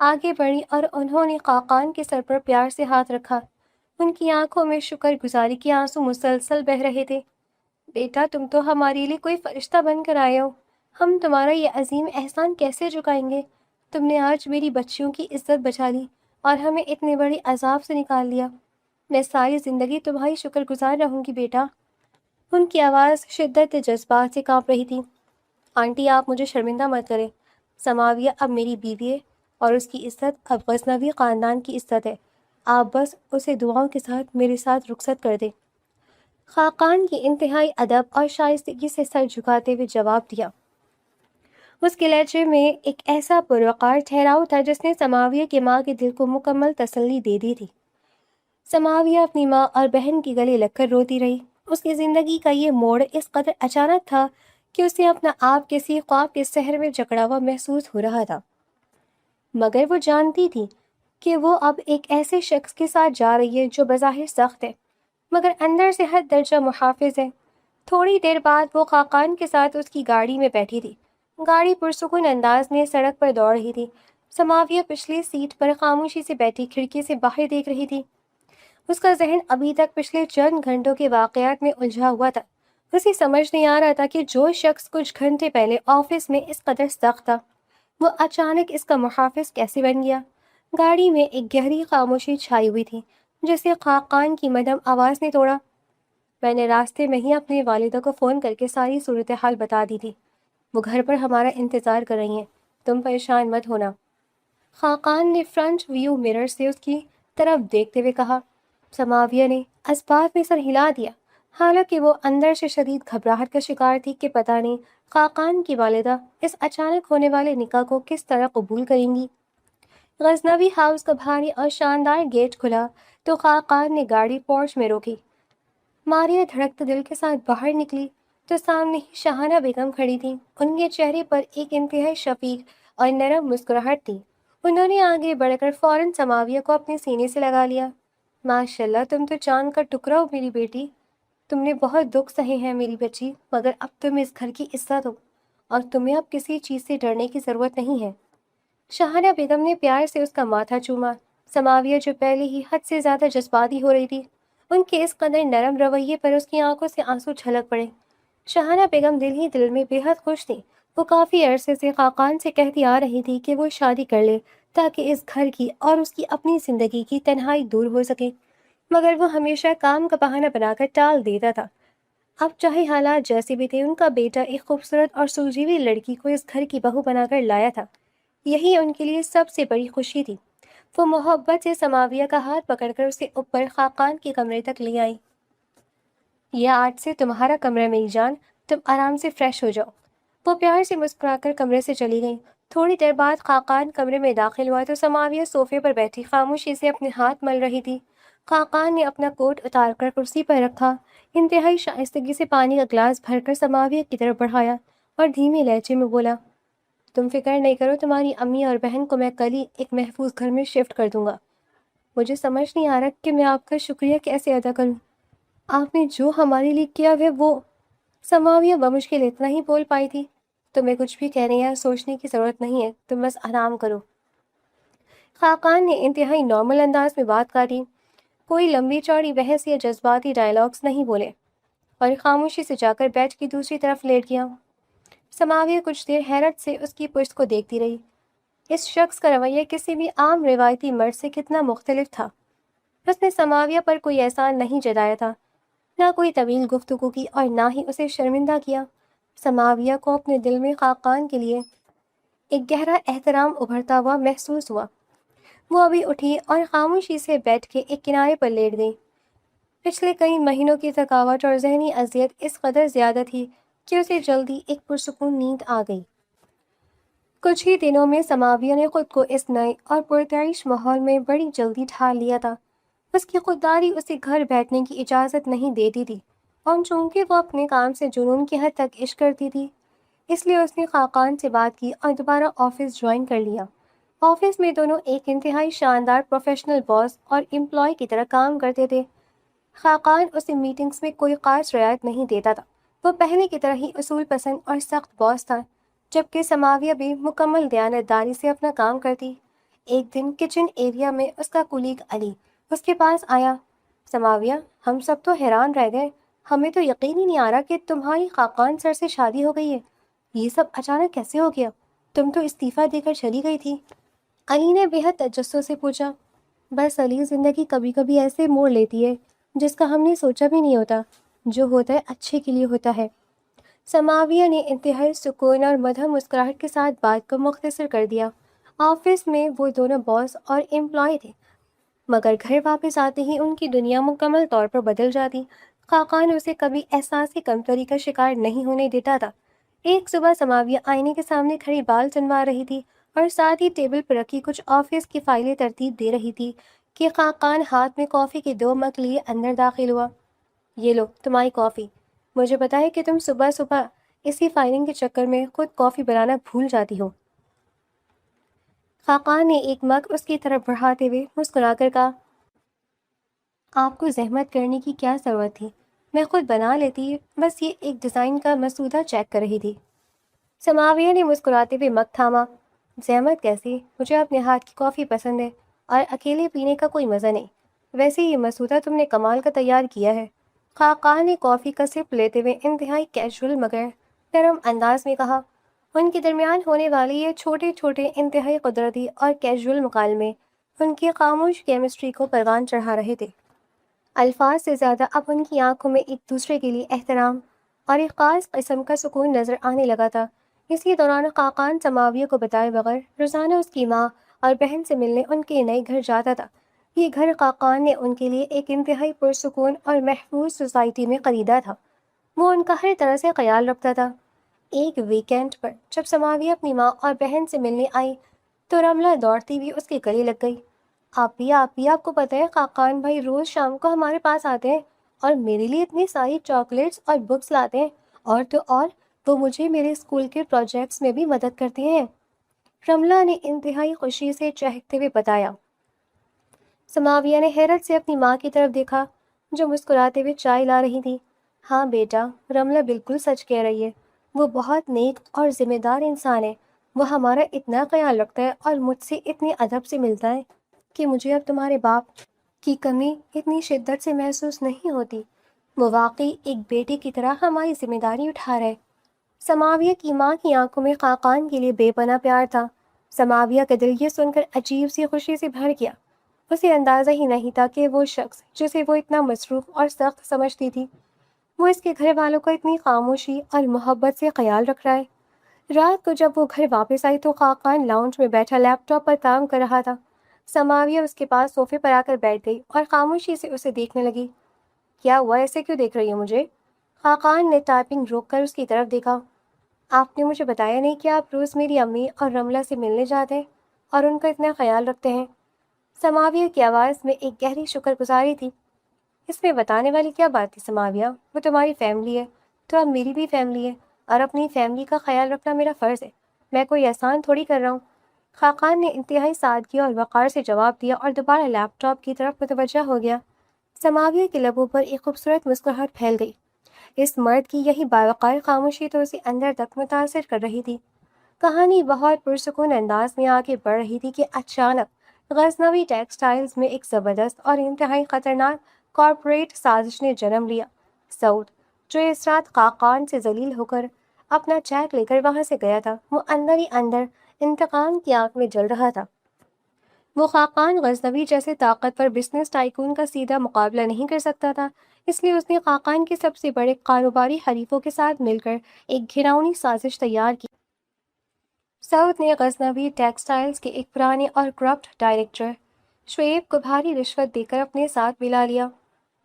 آگے بڑھی اور انہوں نے خاقان کے سر پر پیار سے ہاتھ رکھا۔ ان کی آنکھوں میں شکر گزاری کے آنسو مسلسل بہہ رہے تھے۔ بیٹا، تم تو ہمارے لیے کوئی فرشتہ بن کر آئے ہو، ہم تمہارا یہ عظیم احسان کیسے چکائیں گے؟ تم نے آج میری بچیوں کی عزت بچا لی اور ہمیں اتنے بڑے عذاب سے نکال لیا۔ میں ساری زندگی تمہاری شکر گزار رہوں گی بیٹا۔ ان کی آواز شدت جذبات سے کانپ رہی تھی۔ آنٹی، آپ مجھے شرمندہ مت کریں، سماویہ اب میری بیوی ہے اور اس کی عزت اب غزنوی خاندان کی عزت ہے۔ آپ بس اسے دعاؤں کے ساتھ میرے ساتھ رخصت کر دیں۔ خاقان کی انتہائی ادب اور شائستگی سے سر جھکاتے ہوئے جواب دیا۔ اس کے لہجے میں ایک ایسا پروقار ٹھہراؤ تھا جس نے سماویہ کے ماں کے دل کو مکمل تسلی دے دی تھی۔ سماویہ اپنی ماں اور بہن کی گلے لگ کر روتی رہی۔ اس کی زندگی کا یہ موڑ اس قدر اچانک تھا کہ اسے اپنا آپ کسی خواب کے سحر میں جکڑا ہوا محسوس ہو رہا تھا، مگر وہ جانتی تھی کہ وہ اب ایک ایسے شخص کے ساتھ جا رہی ہے جو بظاہر سخت ہے مگر اندر سے حد درجہ محافظ ہے۔ تھوڑی دیر بعد وہ خاقان کے ساتھ اس کی گاڑی میں بیٹھی تھی۔ گاڑی پرسکون انداز میں سڑک پر دوڑ رہی تھی۔ سماویہ پچھلی سیٹ پر خاموشی سے بیٹھی کھڑکی سے باہر دیکھ رہی تھی۔ اس کا ذہن ابھی تک پچھلے چند گھنٹوں کے واقعات میں الجھا ہوا تھا۔ اسے سمجھ نہیں آ رہا تھا کہ جو شخص کچھ گھنٹے پہلے آفس میں اس قدر سخت تھا، وہ اچانک اس کا محافظ کیسے بن گیا۔ گاڑی میں ایک گہری خاموشی چھائی ہوئی تھی جسے خاقان کی مدھم آواز نے توڑا۔ میں نے راستے میں ہی اپنی والدہ کو فون کر کے ساری صورتحال بتا دی تھی، وہ گھر پر ہمارا انتظار کر رہی ہیں، تم پریشان مت ہونا۔ خاقان نے فرنٹ ویو مرر سے اس کی طرف دیکھتے ہوئے کہا۔ سماویہ نے اسباب میں سر ہلا دیا، حالانکہ وہ اندر سے شدید گھبراہٹ کا شکار تھی کہ پتہ نہیں خاقان کی والدہ اس اچانک ہونے والے نکاح کو کس طرح قبول کریں گی۔ غزنوی ہاؤس کا بھاری اور شاندار گیٹ کھلا تو خاقان نے گاڑی پورچ میں روکی۔ ماریہ دھڑکتے دل کے ساتھ باہر نکلی تو سامنے ہی شاہانہ بیگم کھڑی تھی۔ ان کے چہرے پر ایک انتہائی شفیق اور نرم مسکراہٹ تھی۔ انہوں نے آگے بڑھ کر فوراً سماویہ کو اپنے سینے سے لگا لیا۔ ماشاءاللہ، تم تو چاند کا ٹکڑا ہو میری بیٹی، تم نے بہت دکھ سہے ہیں میری بچی، مگر اب تم اس گھر کی عزت ہو اور تمہیں اب کسی چیز سے ڈرنے کی ضرورت نہیں ہے۔ شاہانہ بیگم نے پیار سے اس کا ماتھا چوما۔ سماویہ جو پہلے ہی حد سے زیادہ جذباتی ہو رہی تھی، ان کے اس قدر نرم رویے پر اس کی آنکھوں سے آنسو چھلک پڑے۔ شاہانہ بیگم دل ہی دل میں بے حد خوش تھی۔ وہ کافی عرصے سے خاقان سے کہتی آ رہی تھی کہ وہ شادی کر لے تاکہ اس گھر کی اور اس کی اپنی زندگی کی تنہائی دور ہو سکے، مگر وہ ہمیشہ کام کا بہانہ بنا کر ٹال دیتا تھا۔ اب چاہے حالات جیسے بھی تھے، ان کا بیٹا ایک خوبصورت اور سلجھی ہوئی لڑکی کو اس گھر کی بہو بنا کر لایا تھا۔ یہی ان کے لیے سب سے بڑی خوشی تھی۔ وہ محبت سے سماویہ کا ہاتھ پکڑ کر اسے اوپر خاقان کے کمرے تک لے آئی۔ یہ آج سے تمہارا کمرہ میری جان، تم آرام سے فریش ہو جاؤ۔ وہ پیار سے مسکرا کر کمرے سے چلی گئی۔ تھوڑی دیر بعد خاقان کمرے میں داخل ہوا تو سماویہ صوفے پر بیٹھی خاموشی سے اپنے ہاتھ مل رہی تھی۔ خاقان نے اپنا کوٹ اتار کر کرسی پر رکھا، انتہائی شائستگی سے پانی کا گلاس بھر کر سماویہ کی طرف بڑھایا اور دھیمے لہجے میں بولا، تم فکر نہیں کرو، تمہاری امی اور بہن کو میں کل ہی ایک محفوظ گھر میں شفٹ کر دوں گا۔ مجھے سمجھ نہیں آ رہا کہ میں آپ کا شکریہ کیسے ادا کروں۔ آپ نے جو ہمارے لیے کیا ہے وہ… سماویہ بمشکل اتنا ہی بول پائی تھی۔ تمہیں کچھ بھی کہنے یا سوچنے کی ضرورت نہیں ہے، تم بس آرام کرو۔ خاقان نے انتہائی نارمل انداز میں بات کاٹی، کوئی لمبی چوڑی بحث یا جذباتی ڈائلاگز نہیں بولے، اور خاموشی سے جا کر بیڈ کی دوسری طرف لیٹ گیا۔ سماویہ کچھ دیر حیرت سے اس کی پشت کو دیکھتی رہی۔ اس شخص کا رویہ کسی بھی عام روایتی مرد سے کتنا مختلف تھا۔ اس نے سماویہ پر کوئی احسان نہیں جتایا تھا، نہ کوئی طویل گفتگو کی اور نہ ہی اسے شرمندہ کیا۔ سماویہ کو اپنے دل میں خاقان کے لیے ایک گہرا احترام ابھرتا ہوا محسوس ہوا۔ وہ ابھی اٹھی اور خاموشی سے بیٹھ کے ایک کنارے پر لیٹ گئی۔ پچھلے کئی مہینوں کی تھکاوٹ اور ذہنی اذیت اس قدر زیادہ تھی کہ اسے جلدی ایک پرسکون نیند آ گئی۔ کچھ ہی دنوں میں سماویہ نے خود کو اس نئے اور پرتعیش ماحول میں بڑی جلدی ڈھال لیا تھا۔ اس کی خودداری اسے گھر بیٹھنے کی اجازت نہیں دیتی تھی، اور چونکہ وہ اپنے کام سے جنون کی حد تک عشق کرتی تھی، اس لیے اس نے خاقان سے بات کی اور دوبارہ آفس جوائن کر لیا۔ آفس میں دونوں ایک انتہائی شاندار پروفیشنل باس اور امپلائی کی طرح کام کرتے تھے۔ خاقان اسے میٹنگز میں کوئی خاص رعایت نہیں دیتا تھا، وہ پہلے کی طرح ہی اصول پسند اور سخت باس تھا، جبکہ سماویہ بھی مکمل دیانتداری سے اپنا کام کرتی۔ ایک دن کچن ایریا میں اس کا کولیگ علی اس کے پاس آیا۔ سماویہ، ہم سب تو حیران رہ گئے، ہمیں تو یقین ہی نہیں آ رہا کہ تمہاری خاقان سر سے شادی ہو گئی ہے۔ یہ سب اچانک کیسے ہو گیا؟ تم تو استعفیٰ دے کر چلی گئی تھی۔ علی نے بے حد تجسس سے پوچھا۔ بس علی، زندگی کبھی کبھی ایسے موڑ لیتی ہے جس کا ہم نے سوچا بھی نہیں ہوتا، جو ہوتا ہے اچھے کے لیے ہوتا ہے۔ سماویہ نے انتہائی سکون اور مدھم مسکراہٹ کے ساتھ بات کو مختصر کر دیا۔ آفس میں وہ دونوں باس اور امپلائی تھے، مگر گھر واپس آتے ہی ان کی دنیا مکمل طور پر بدل جاتی۔ خاقان اسے کبھی احساس کمتری کا شکار نہیں ہونے دیتا تھا۔ ایک صبح سماویہ آئینے کے سامنے کھڑی بال چنوا رہی تھی اور ساتھ ہی ٹیبل پر رکھی کچھ آفس کی فائلیں ترتیب دے رہی تھی کہ خاقان ہاتھ میں کافی کے 2 مگ لیے اندر داخل ہوا۔ یہ لو تمہاری کافی۔ مجھے پتا ہے کہ تم صبح صبح اسی فائلنگ کے چکر میں خود کافی بنانا بھول جاتی ہو۔ خاقان نے ایک مگ اس کی طرف بڑھاتے ہوئے مسکرا کر کہا، آپ کو زحمت کرنے کی کیا ضرورت تھی، میں خود بنا لیتی، بس یہ ایک ڈیزائن کا مسودہ چیک کر رہی تھی۔ سماویہ نے مسکراتے ہوئے مگ تھاما۔ زحمت کیسی، مجھے اپنے ہاتھ کی کافی پسند ہے اور اکیلے پینے کا کوئی مزہ نہیں۔ ویسے یہ مسودہ تم نے کمال کا تیار کیا ہے۔ خاقان نے کافی کا سپ لیتے ہوئے انتہائی کیجول مگر نرم انداز میں کہا۔ ان کے درمیان ہونے والے یہ چھوٹے چھوٹے انتہائی قدرتی اور کیجول مکالمے ان کی خاموش کیمسٹری کو پروان چڑھا رہے تھے۔ الفاظ سے زیادہ اب ان کی آنکھوں میں ایک دوسرے کے لیے احترام اور ایک خاص قسم کا سکون نظر آنے لگا تھا۔ اسی دوران خاقان سماویہ کو بتائے بغیر روزانہ اس کی ماں اور بہن سے ملنے ان کے نئے گھر جاتا تھا۔ یہ گھر خاقان نے ان کے لیے ایک انتہائی پرسکون اور محفوظ سوسائٹی میں خریدا تھا۔ وہ ان کا ہر طرح سے خیال رکھتا تھا۔ ایک ویکینڈ پر جب سماویہ اپنی ماں اور بہن سے ملنے آئی تو رملہ دوڑتی ہوئی اس کے گلے لگ گئی۔ آپ کو پتہ ہے خاقان بھائی روز شام کو ہمارے پاس آتے ہیں اور میرے لیے اتنی ساری چاکلیٹس اور بکس لاتے ہیں، اور تو اور وہ مجھے میرے اسکول کے پروجیکٹس میں بھی مدد کرتے ہیں، رملہ نے انتہائی خوشی سے چہکتے ہوئے بتایا۔ سماویہ نے حیرت سے اپنی ماں کی طرف دیکھا جو مسکراتے ہوئے چائے لا رہی تھی۔ ہاں بیٹا، رملہ بالکل سچ کہہ رہی ہے، وہ بہت نیک اور ذمہ دار انسان ہے، وہ ہمارا اتنا خیال رکھتا ہے اور مجھ سے اتنے ادب سے ملتا ہے کہ مجھے اب تمہارے باپ کی کمی اتنی شدت سے محسوس نہیں ہوتی۔ وہ واقعی ایک بیٹے کی طرح ہماری ذمہ داری اٹھا رہے۔ سماویہ کی ماں کی آنکھوں میں خاقان کے لیے بے پناہ پیار تھا۔ سماویہ کا دل یہ سن کر عجیب سی خوشی سے بھر گیا۔ اسے اندازہ ہی نہیں تھا کہ وہ شخص جسے وہ اتنا مصروف اور سخت سمجھتی تھی، وہ اس کے گھر والوں کا اتنی خاموشی اور محبت سے خیال رکھ رہا ہے۔ رات کو جب وہ گھر واپس آئی تو خاقان لاؤنج میں بیٹھا لیپ ٹاپ پر کام کر رہا تھا۔ سماویہ اس کے پاس صوفے پر آ کر بیٹھ گئی اور خاموشی سے اسے دیکھنے لگی۔ کیا ہوا، ایسے کیوں دیکھ رہی ہو مجھے؟ خاقان نے ٹائپنگ روک کر اس کی طرف دیکھا۔ آپ نے مجھے بتایا نہیں کہ آپ روز میری امی اور رملہ سے ملنے جاتے ہیں اور ان کا اتنا خیال رکھتے ہیں۔ سماویہ کی آواز میں ایک گہری شکر گزاری تھی۔ اس میں بتانے والی کیا بات تھی سماویہ؟ وہ تمہاری فیملی ہے تو اب میری بھی فیملی ہے، اور اپنی فیملی کا خیال رکھنا میرا فرض ہے، میں کوئی احسان تھوڑی کر رہا ہوں۔ خاقان نے انتہائی سادگی اور وقار سے جواب دیا اور دوبارہ لیپ ٹاپ کی طرف متوجہ ہو گیا۔ سماویہ کے لبوں پر ایک خوبصورت مسکراہٹ پھیل گئی۔ اس مرد کی یہی باوقار خاموشی تو اسے اندر تک متاثر کر رہی تھی۔ کہانی بہت پرسکون انداز میں آگے بڑھ رہی تھی کہ اچانک غزنوی ٹیکسٹائلز میں ایک زبردست اور انتہائی خطرناک کارپوریٹ سازش نے جنم لیا۔ سعود، جو اس رات خاقان سے ذلیل ہو کر اپنا چیک لے کر وہاں سے گیا تھا، وہ اندر ہی اندر انتقام کی آگ میں جل رہا تھا۔ وہ خاقان غزنوی جیسے طاقتور بزنس ٹائکون کا سیدھا مقابلہ نہیں کر سکتا تھا، اس لیے اس نے خاقان کے سب سے بڑے کاروباری حریفوں کے ساتھ مل کر ایک گھناؤنی سازش تیار کی۔ سعود نے غزنوی ٹیکسٹائلز کے ایک پرانے اور کرپٹ ڈائریکٹر شعیب کو بھاری رشوت دے کر اپنے ساتھ ملا لیا۔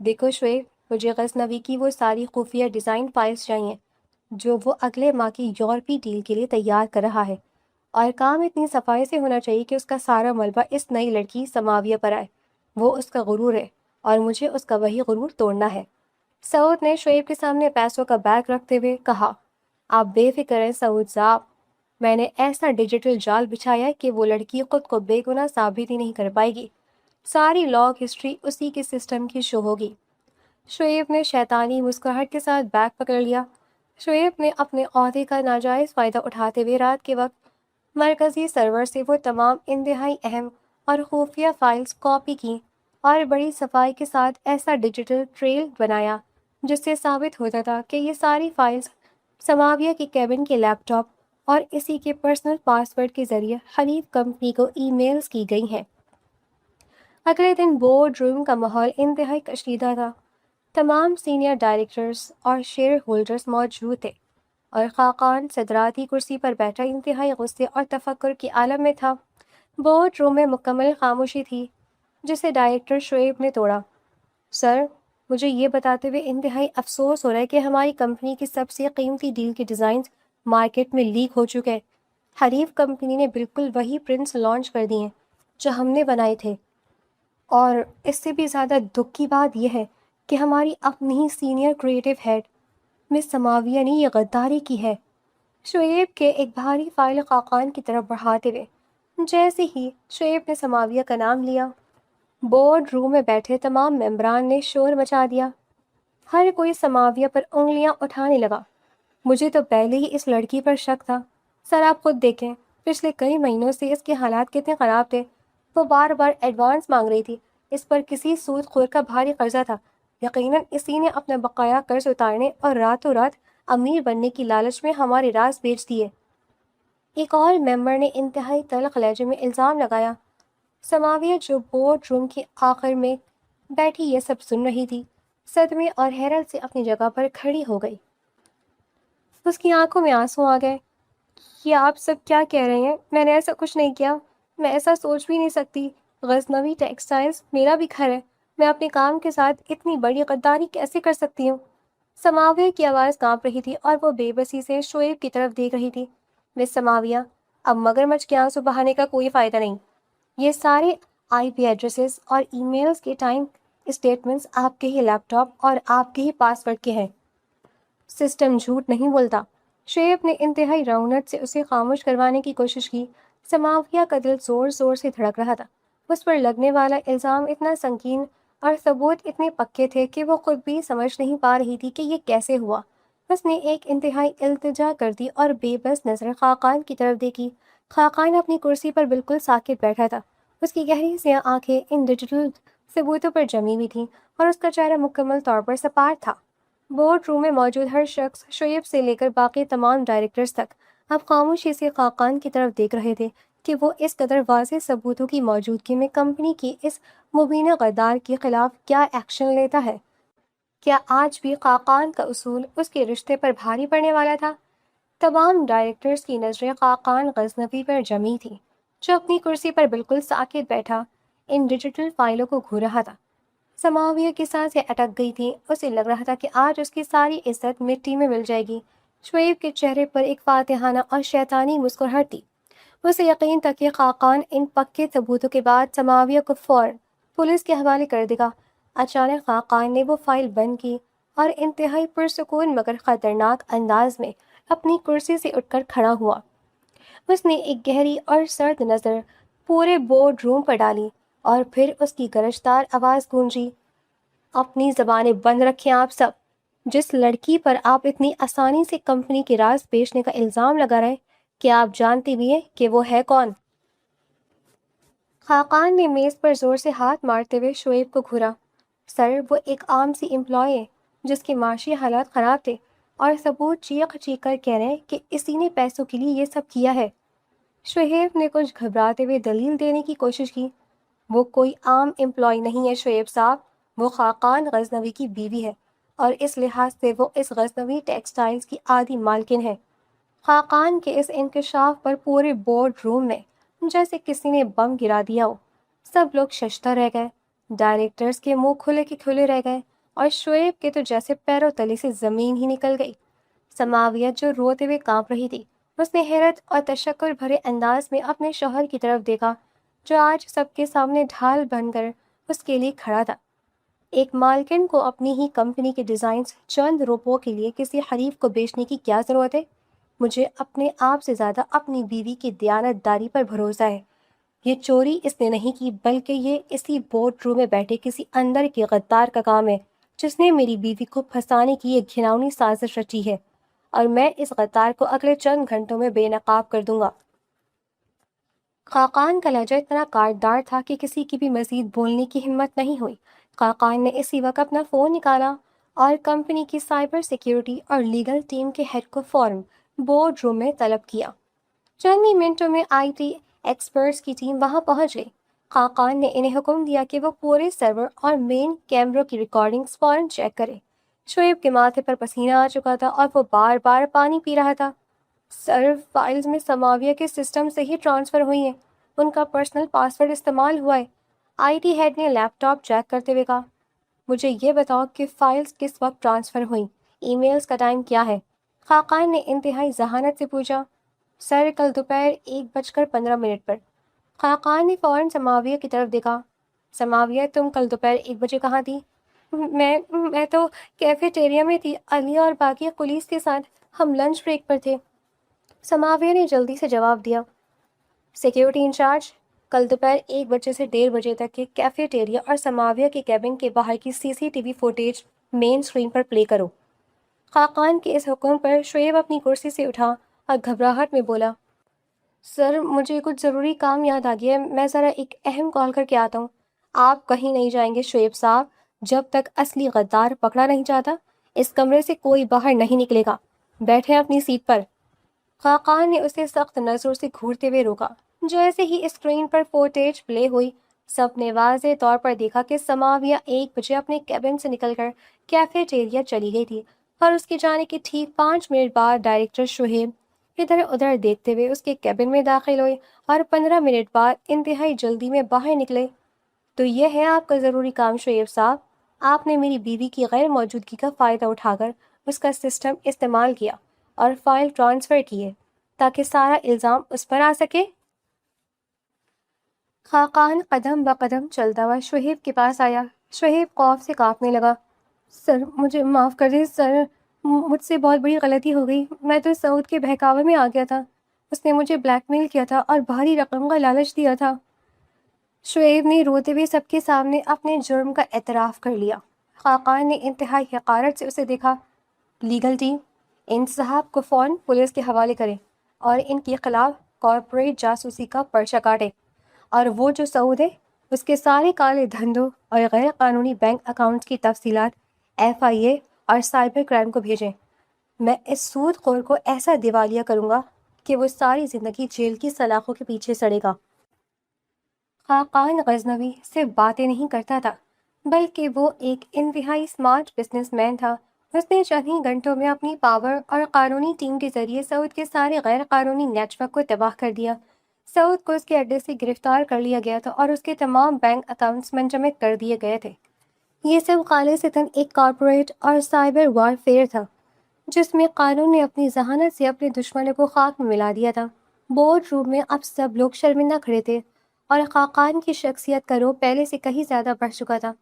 دیکھو شعیب، مجھے غزنوی کی وہ ساری خفیہ ڈیزائن فائلز چاہیے جو وہ اگلے ماہ کی یورپی ڈیل کے لیے تیار کر رہا ہے، اور کام اتنی صفائی سے ہونا چاہیے کہ اس کا سارا ملبہ اس نئی لڑکی سماویہ پر آئے۔ وہ اس کا غرور ہے اور مجھے اس کا وہی غرور توڑنا ہے۔ سعود نے شعیب کے سامنے پیسوں کا بیگ رکھتے ہوئے کہا، آپ بے فکر ہیں سعود صاحب، میں نے ایسا ڈیجیٹل جال بچھایا ہے کہ وہ لڑکی خود کو بے گناہ ثابت ہی نہیں کر پائے گی، ساری لاگ ہسٹری اسی کے سسٹم کی شو ہوگی۔ شعیب نے شیطانی مسکراہٹ کے ساتھ بیگ پکڑ لیا۔ شعیب نے اپنے عہدے کا ناجائز فائدہ اٹھاتے ہوئے رات کے وقت مرکزی سرور سے وہ تمام انتہائی اہم اور خفیہ فائلز کاپی کی اور بڑی صفائی کے ساتھ ایسا ڈیجیٹل ٹریل بنایا جس سے ثابت ہوتا تھا کہ یہ ساری فائلز سماویہ کے کیبن کے لیپ ٹاپ اور اسی کے پرسنل پاس ورڈ کے ذریعے حریف کمپنی کو ای میلز کی گئی ہیں۔ اگلے دن بورڈ روم کا ماحول انتہائی کشیدہ تھا۔ تمام سینئر ڈائریکٹرز اور شیئر ہولڈرز موجود تھے، اور خاقان صدراتی کرسی پر بیٹھا انتہائی غصے اور تفکر کے عالم میں تھا۔ بورڈ روم میں مکمل خاموشی تھی جسے ڈائریکٹر شعیب نے توڑا۔ سر، مجھے یہ بتاتے ہوئے انتہائی افسوس ہو رہا ہے کہ ہماری کمپنی کی سب سے قیمتی ڈیل کے ڈیزائنز مارکیٹ میں لیک ہو چکے ہیں۔ حریف کمپنی نے بالکل وہی پرنٹس لانچ کر دیے ہیں جو ہم نے بنائے تھے، اور اس سے بھی زیادہ دکھ کی بات یہ ہے کہ ہماری اپنی ہی سینئر کریٹو ہیڈ مس سماویہ نے یہ غداری کی ہے۔ شعیب کے ایک بھاری فائل خاقان کی طرف بڑھاتے ہوئے جیسے ہی شعیب نے سماویہ کا نام لیا، بورڈ روم میں بیٹھے تمام ممبران نے شور مچا دیا۔ ہر کوئی سماویہ پر انگلیاں اٹھانے لگا۔ مجھے تو پہلے ہی اس لڑکی پر شک تھا۔ سر آپ خود دیکھیں، پچھلے کئی مہینوں سے اس کے حالات کتنے خراب تھے۔ وہ بار بار ایڈوانس مانگ رہی تھی، اس پر کسی سود خور کا بھاری قرضہ تھا، یقیناً اسی نے اپنا بقایا قرض اتارنے اور راتوں رات امیر بننے کی لالچ میں ہمارے راز بیچ دیے۔ ایک اور ممبر نے انتہائی تلخ لہجے میں الزام لگایا۔ سماویہ جو بورڈ روم کے آخر میں بیٹھی یہ سب سن رہی تھی، صدمے اور حیرت سے اپنی جگہ پر کھڑی ہو گئی۔ اس کی آنکھوں میں آنسو آ گئے۔ یہ آپ سب کیا کہہ رہے ہیں؟ میں نے ایسا کچھ نہیں کیا، میں ایسا سوچ بھی نہیں سکتی۔ غزنوی ٹیکسٹائلز میرا بھی گھر ہے، میں اپنے کام کے ساتھ اتنی بڑی غداری کیسے کر سکتی ہوں؟ سماویہ کی آواز کانپ رہی تھی اور وہ بے بسی سے شعیب کی طرف دیکھ رہی تھی۔ مس سماویہ، اب مگرمچھ کے آنسو بہانے کا کوئی فائدہ نہیں۔ یہ سارے آئی پی ایڈریسز اور ای میلز کے ٹائم اسٹیٹمنٹس آپ کے ہی لیپ ٹاپ اور آپ کے ہی پاس ورڈ کے ہیں۔ سسٹم جھوٹ نہیں بولتا۔ شعیب نے انتہائی رونت سے اسے خاموش کروانے کی کوشش کی۔ سماویہ کا دل زور زور سے دھڑک رہا تھا۔ اس پر لگنے والا الزام اتنا سنگین اور ثبوت اتنے پکے تھے کہ وہ خود بھی سمجھ نہیں پا رہی تھی کہ یہ کیسے ہوا۔ اس نے ایک انتہائی التجا کر دی اور بے بس نظر خاقان کی طرف دیکھی۔ خاقان اپنی کرسی پر بالکل ساکت بیٹھا تھا، اس کی گہری سیاہ آنکھیں ان ڈیجیٹل ثبوتوں پر جمی ہوئی تھی اور اس کا چہرہ مکمل طور پر سپاٹ تھا۔ بورڈ روم میں موجود ہر شخص، شعیب سے لے کر باقی تمام ڈائریکٹرز تک، اب خاموشی سے خاقان کی طرف دیکھ رہے تھے کہ وہ اس قدر واضح ثبوتوں کی موجودگی میں کمپنی کی اس مبینہ غدار کے خلاف کیا ایکشن لیتا ہے۔ کیا آج بھی خاقان کا اصول اس کے رشتے پر بھاری پڑنے والا تھا؟ تمام ڈائریکٹرز کی نظریں خاقان غزنوی پر جمی تھیں، جو اپنی کرسی پر بالکل ساکت بیٹھا ان ڈیجیٹل فائلوں کو گھور رہا تھا۔ سماویہ کی سانسیں اٹک گئی تھیں، اسے لگ رہا تھا کہ آج اس کی ساری عزت مٹی میں مل جائے گی۔ شعیب کے چہرے پر ایک فاتحانہ اور شیطانی مسکراہٹ تھی۔ اسے یقین تھا کہ خاقان ان پکے ثبوتوں کے بعد سماویہ کو فوراً پولیس کے حوالے کر دے گا۔ اچانک خاقان نے وہ فائل بند کی اور انتہائی پرسکون مگر خطرناک انداز میں اپنی کرسی سے اٹھ کر کھڑا ہوا۔ اس نے ایک گہری اور سرد نظر پورے بورڈ روم پر ڈالی اور پھر اس کی گرجدار آواز گونجی، اپنی زبانیں بند رکھیں آپ سب۔ جس لڑکی پر آپ اتنی آسانی سے کمپنی کے راز بیچنے کا الزام لگا رہے، کیا آپ جانتے بھی ہیں کہ وہ ہے کون؟ خاقان نے میز پر زور سے ہاتھ مارتے ہوئے شعیب کو گھورا۔ سر، وہ ایک عام سی امپلائی ہے جس کے معاشی حالات خراب تھے اور ثبوت چیخ چیخ کر کہہ رہے ہیں کہ اسی نے پیسوں کے لیے یہ سب کیا ہے۔ شعیب نے کچھ گھبراتے ہوئے دلیل دینے کی کوشش کی۔ وہ کوئی عام امپلائی نہیں ہے شعیب صاحب، وہ خاقان غزنوی کی بیوی ہے اور اس لحاظ سے وہ اس غزنوی ٹیکسٹائلز کی آدھی مالکن ہے۔ خاقان کے اس انکشاف پر پورے بورڈ روم میں جیسے کسی نے بم گرا دیا ہو۔ سب لوگ ششدر رہ گئے، ڈائریکٹرز کے منہ کھلے کے کھلے رہ گئے اور شعیب کے تو جیسے پیروں تلے سے زمین ہی نکل گئی۔ سماویہ جو روتے ہوئے کانپ رہی تھی، اس نے حیرت اور تشکر بھرے انداز میں اپنے شوہر کی طرف دیکھا، جو آج سب کے سامنے ڈھال بن کر اس کے لیے کھڑا تھا۔ ایک مالکن کو اپنی ہی کمپنی کے ڈیزائنز چند روپوں کے لیے کسی حریف کو بیچنے کی کیا ضرورت ہے؟ مجھے اپنے آپ سے زیادہ اپنی بیوی کی دیانت داری پر بھروسہ ہے۔ یہ چوری اس نے نہیں کی، بلکہ یہ اسی بورڈ روم میں بیٹھے کسی اندر کے غدار کا کام ہے، جس نے میری بیوی کو پھنسانے کی ایک گھناؤنی سازش رچی ہے، اور میں اس غدار کو اگلے چند گھنٹوں میں بے نقاب کر دوں گا۔ خاقان کا لہجہ اتنا کاٹدار تھا کہ کسی کی بھی مزید بولنے کی ہمت نہیں ہوئی۔ خاقان نے اسی وقت اپنا فون نکالا اور کمپنی کی سائبر سیکیورٹی اور لیگل ٹیم کے ہیڈ کو فوراً بورڈ روم میں طلب کیا۔ چند ہی منٹوں میں آئی ٹی ایکسپرٹس کی ٹیم وہاں پہنچ گئی۔ خاقان نے انہیں حکم دیا کہ وہ پورے سرور اور مین کیمروں کی ریکارڈنگز فوراً چیک کریں۔ شعیب کے ماتھے پر پسینہ آ چکا تھا اور وہ بار بار پانی پی رہا تھا۔ سر، فائلز میں سماویہ کے سسٹم سے ہی ٹرانسفر ہوئی ہیں، ان کا پرسنل پاس ورڈ استعمال ہوا ہے، آئی ٹی ہیڈ نے لیپ ٹاپ چیک کرتے ہوئے کہا۔ مجھے یہ بتاؤ کہ فائلز کس وقت ٹرانسفر ہوئیں، ای میلز کا ٹائم کیا ہے؟ خاقان نے انتہائی ذہانت سے پوچھا۔ سر، کل دوپہر 1:15 پر۔ خاقان نے فوراً سماویہ کی طرف دیکھا۔ سماویہ، تم کل دوپہر 1 بجے کہاں تھی؟ میں تو کیفیٹیریا میں تھی، علیہ اور باقی پولیس کے ساتھ، ہم لنچ بریک پر تھے، سماویہ نے جلدی سے جواب دیا۔ سیکیورٹی انچارج، کل دوپہر 1 بجے سے 1:30 بجے تک کے کیفیٹیریا اور سماویہ کے کیبن کے باہر کی سی سی ٹی وی فوٹیج مین اسکرین پر پلے کرو۔ خاقان کے اس حکم پر شعیب اپنی کرسی سے اٹھا اور گھبراہٹ میں بولا، سر، مجھے کچھ ضروری کام یاد آ گیا ہے، میں ذرا ایک اہم کال کر کے آتا ہوں۔ آپ کہیں نہیں جائیں گے شعیب صاحب، جب تک اصلی غدار پکڑا نہیں جاتا اس کمرے سے کوئی باہر نہیں نکلے گا، بیٹھے اپنی سیٹ پر۔ خاقان نے اسے سخت نظروں سے گھورتے ہوئے روکا۔ جیسے ہی اسکرین پر فوٹیج پلے ہوئی، سب نے واضح طور پر دیکھا کہ سماویہ 1 بجے اپنے کیبن سے نکل کر کیفیٹیریا چلی گئی تھی، اور اس کے جانے کے ٹھیک 5 منٹ بعد ڈائریکٹر شعیب ادھر ادھر دیکھتے ہوئے اس کے کیبن میں داخل ہوئے اور 15 منٹ بعد انتہائی جلدی میں باہر نکلے۔ تو یہ ہے آپ کا ضروری کام شعیب صاحب، آپ نے میری بیوی کی غیر موجودگی کا فائدہ اٹھا کر اس کا سسٹم استعمال کیا اور فائل ٹرانسفر کیے تاکہ سارا الزام اس پر آ سکے۔ خاقان قدم بقدم چلتا ہوا شعیب کے پاس آیا۔ شعیب خوف سے کانپنے لگا۔ سر، مجھے معاف کر دیں سر، مجھ سے بہت بڑی غلطی ہو گئی، میں تو سعود کے بہکاوے میں آ گیا تھا، اس نے مجھے بلیک میل کیا تھا اور بھاری رقم کا لالچ دیا تھا۔ شعیب نے روتے ہوئے سب کے سامنے اپنے جرم کا اعتراف کر لیا۔ خاقان نے انتہائی حقارت سے اسے دیکھا۔ لیگل ٹیم، ان صاحب کو فوراً پولیس کے حوالے کریں اور ان کے خلاف کارپوریٹ جاسوسی کا پرچہ کاٹیں، اور وہ جو سعود ہے اس کے سارے کالے دھندوں اور غیر قانونی بینک اکاؤنٹس کی تفصیلات FIA اور سائبر کرائم کو بھیجیں۔ میں اس سود خور کو ایسا دیوالیہ کروں گا کہ وہ ساری زندگی جیل کی سلاخوں کے پیچھے سڑے گا۔ خاقان غزنوی صرف باتیں نہیں کرتا تھا بلکہ وہ ایک انتہائی اسمارٹ بزنس مین تھا۔ اس نے چند ہی گھنٹوں میں اپنی پاور اور قانونی ٹیم کے ذریعے سعود کے سارے غیر قانونی نیٹ ورک کو تباہ کر دیا۔ سعود کو اس کے اڈے سے گرفتار کر لیا گیا تھا اور اس کے تمام بینک اکاؤنٹس منجمد کر دیے گئے تھے۔ یہ سب خالصتاً ایک کارپوریٹ اور سائبر وار فیئر تھا جس میں قانون نے اپنی ذہانت سے اپنے دشمنوں کو خاک میں ملا دیا تھا۔ بورڈ روم میں اب سب لوگ شرمندہ کھڑے تھے اور خاقان کی شخصیت کا روب پہلے سے کہیں زیادہ بڑھ چکا تھا۔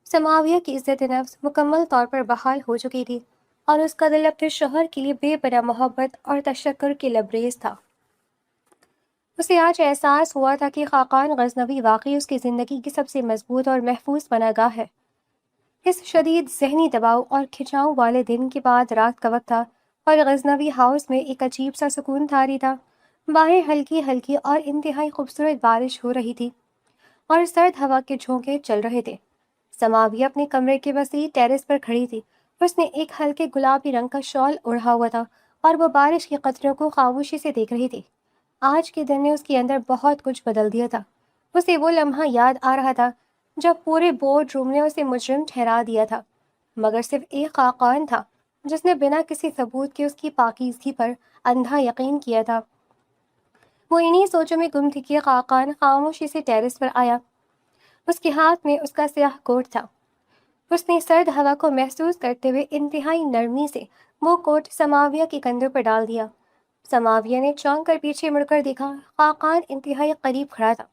سماویہ کی عزت نفس مکمل طور پر بحال ہو چکی تھی اور اس کا دل اپنے شوہر کے لیے بے پناہ محبت اور تشکر کے لبریز تھا۔ اسے آج احساس ہوا تھا کہ خاقان غزنوی واقعی اس کی زندگی کی سب سے مضبوط اور محفوظ پناہ گاہ ہے۔ اس شدید ذہنی دباؤ اور کھنچاؤ والے دن کے بعد رات کا وقت تھا اور غزنوی ہاؤس میں ایک عجیب سا سکون طاری تھا۔ باہر ہلکی ہلکی اور انتہائی خوبصورت بارش ہو رہی تھی اور سرد ہوا کے جھونکے چل رہے تھے۔ سماویہ اپنے کمرے کے وسیع ٹیرس پر کھڑی تھی۔ اس نے ایک ہلکے گلابی رنگ کا شال اوڑھا ہوا تھا اور وہ بارش کے قطروں کو خاموشی سے دیکھ رہی تھی۔ آج کے دن نے اس کے اندر بہت کچھ بدل دیا تھا۔ اسے وہ لمحہ یاد آ رہا تھا جب پورے بورڈ روم نے اسے مجرم ٹھہرا دیا تھا، مگر صرف ایک خاقان تھا جس نے بنا کسی ثبوت کے اس کی پاکیزگی پر اندھا یقین کیا تھا۔ وہ انہی سوچوں میں گم تھی کہ خاقان خاموشی سے ٹیرس پر آیا۔ اس کے ہاتھ میں اس کا سیاہ کوٹ تھا۔ اس نے سرد ہوا کو محسوس کرتے ہوئے انتہائی نرمی سے وہ کوٹ سماویہ کے کندھوں پر ڈال دیا۔ سماویہ نے چونک کر پیچھے مڑ کر دیکھا۔ خاقان انتہائی قریب کھڑا تھا۔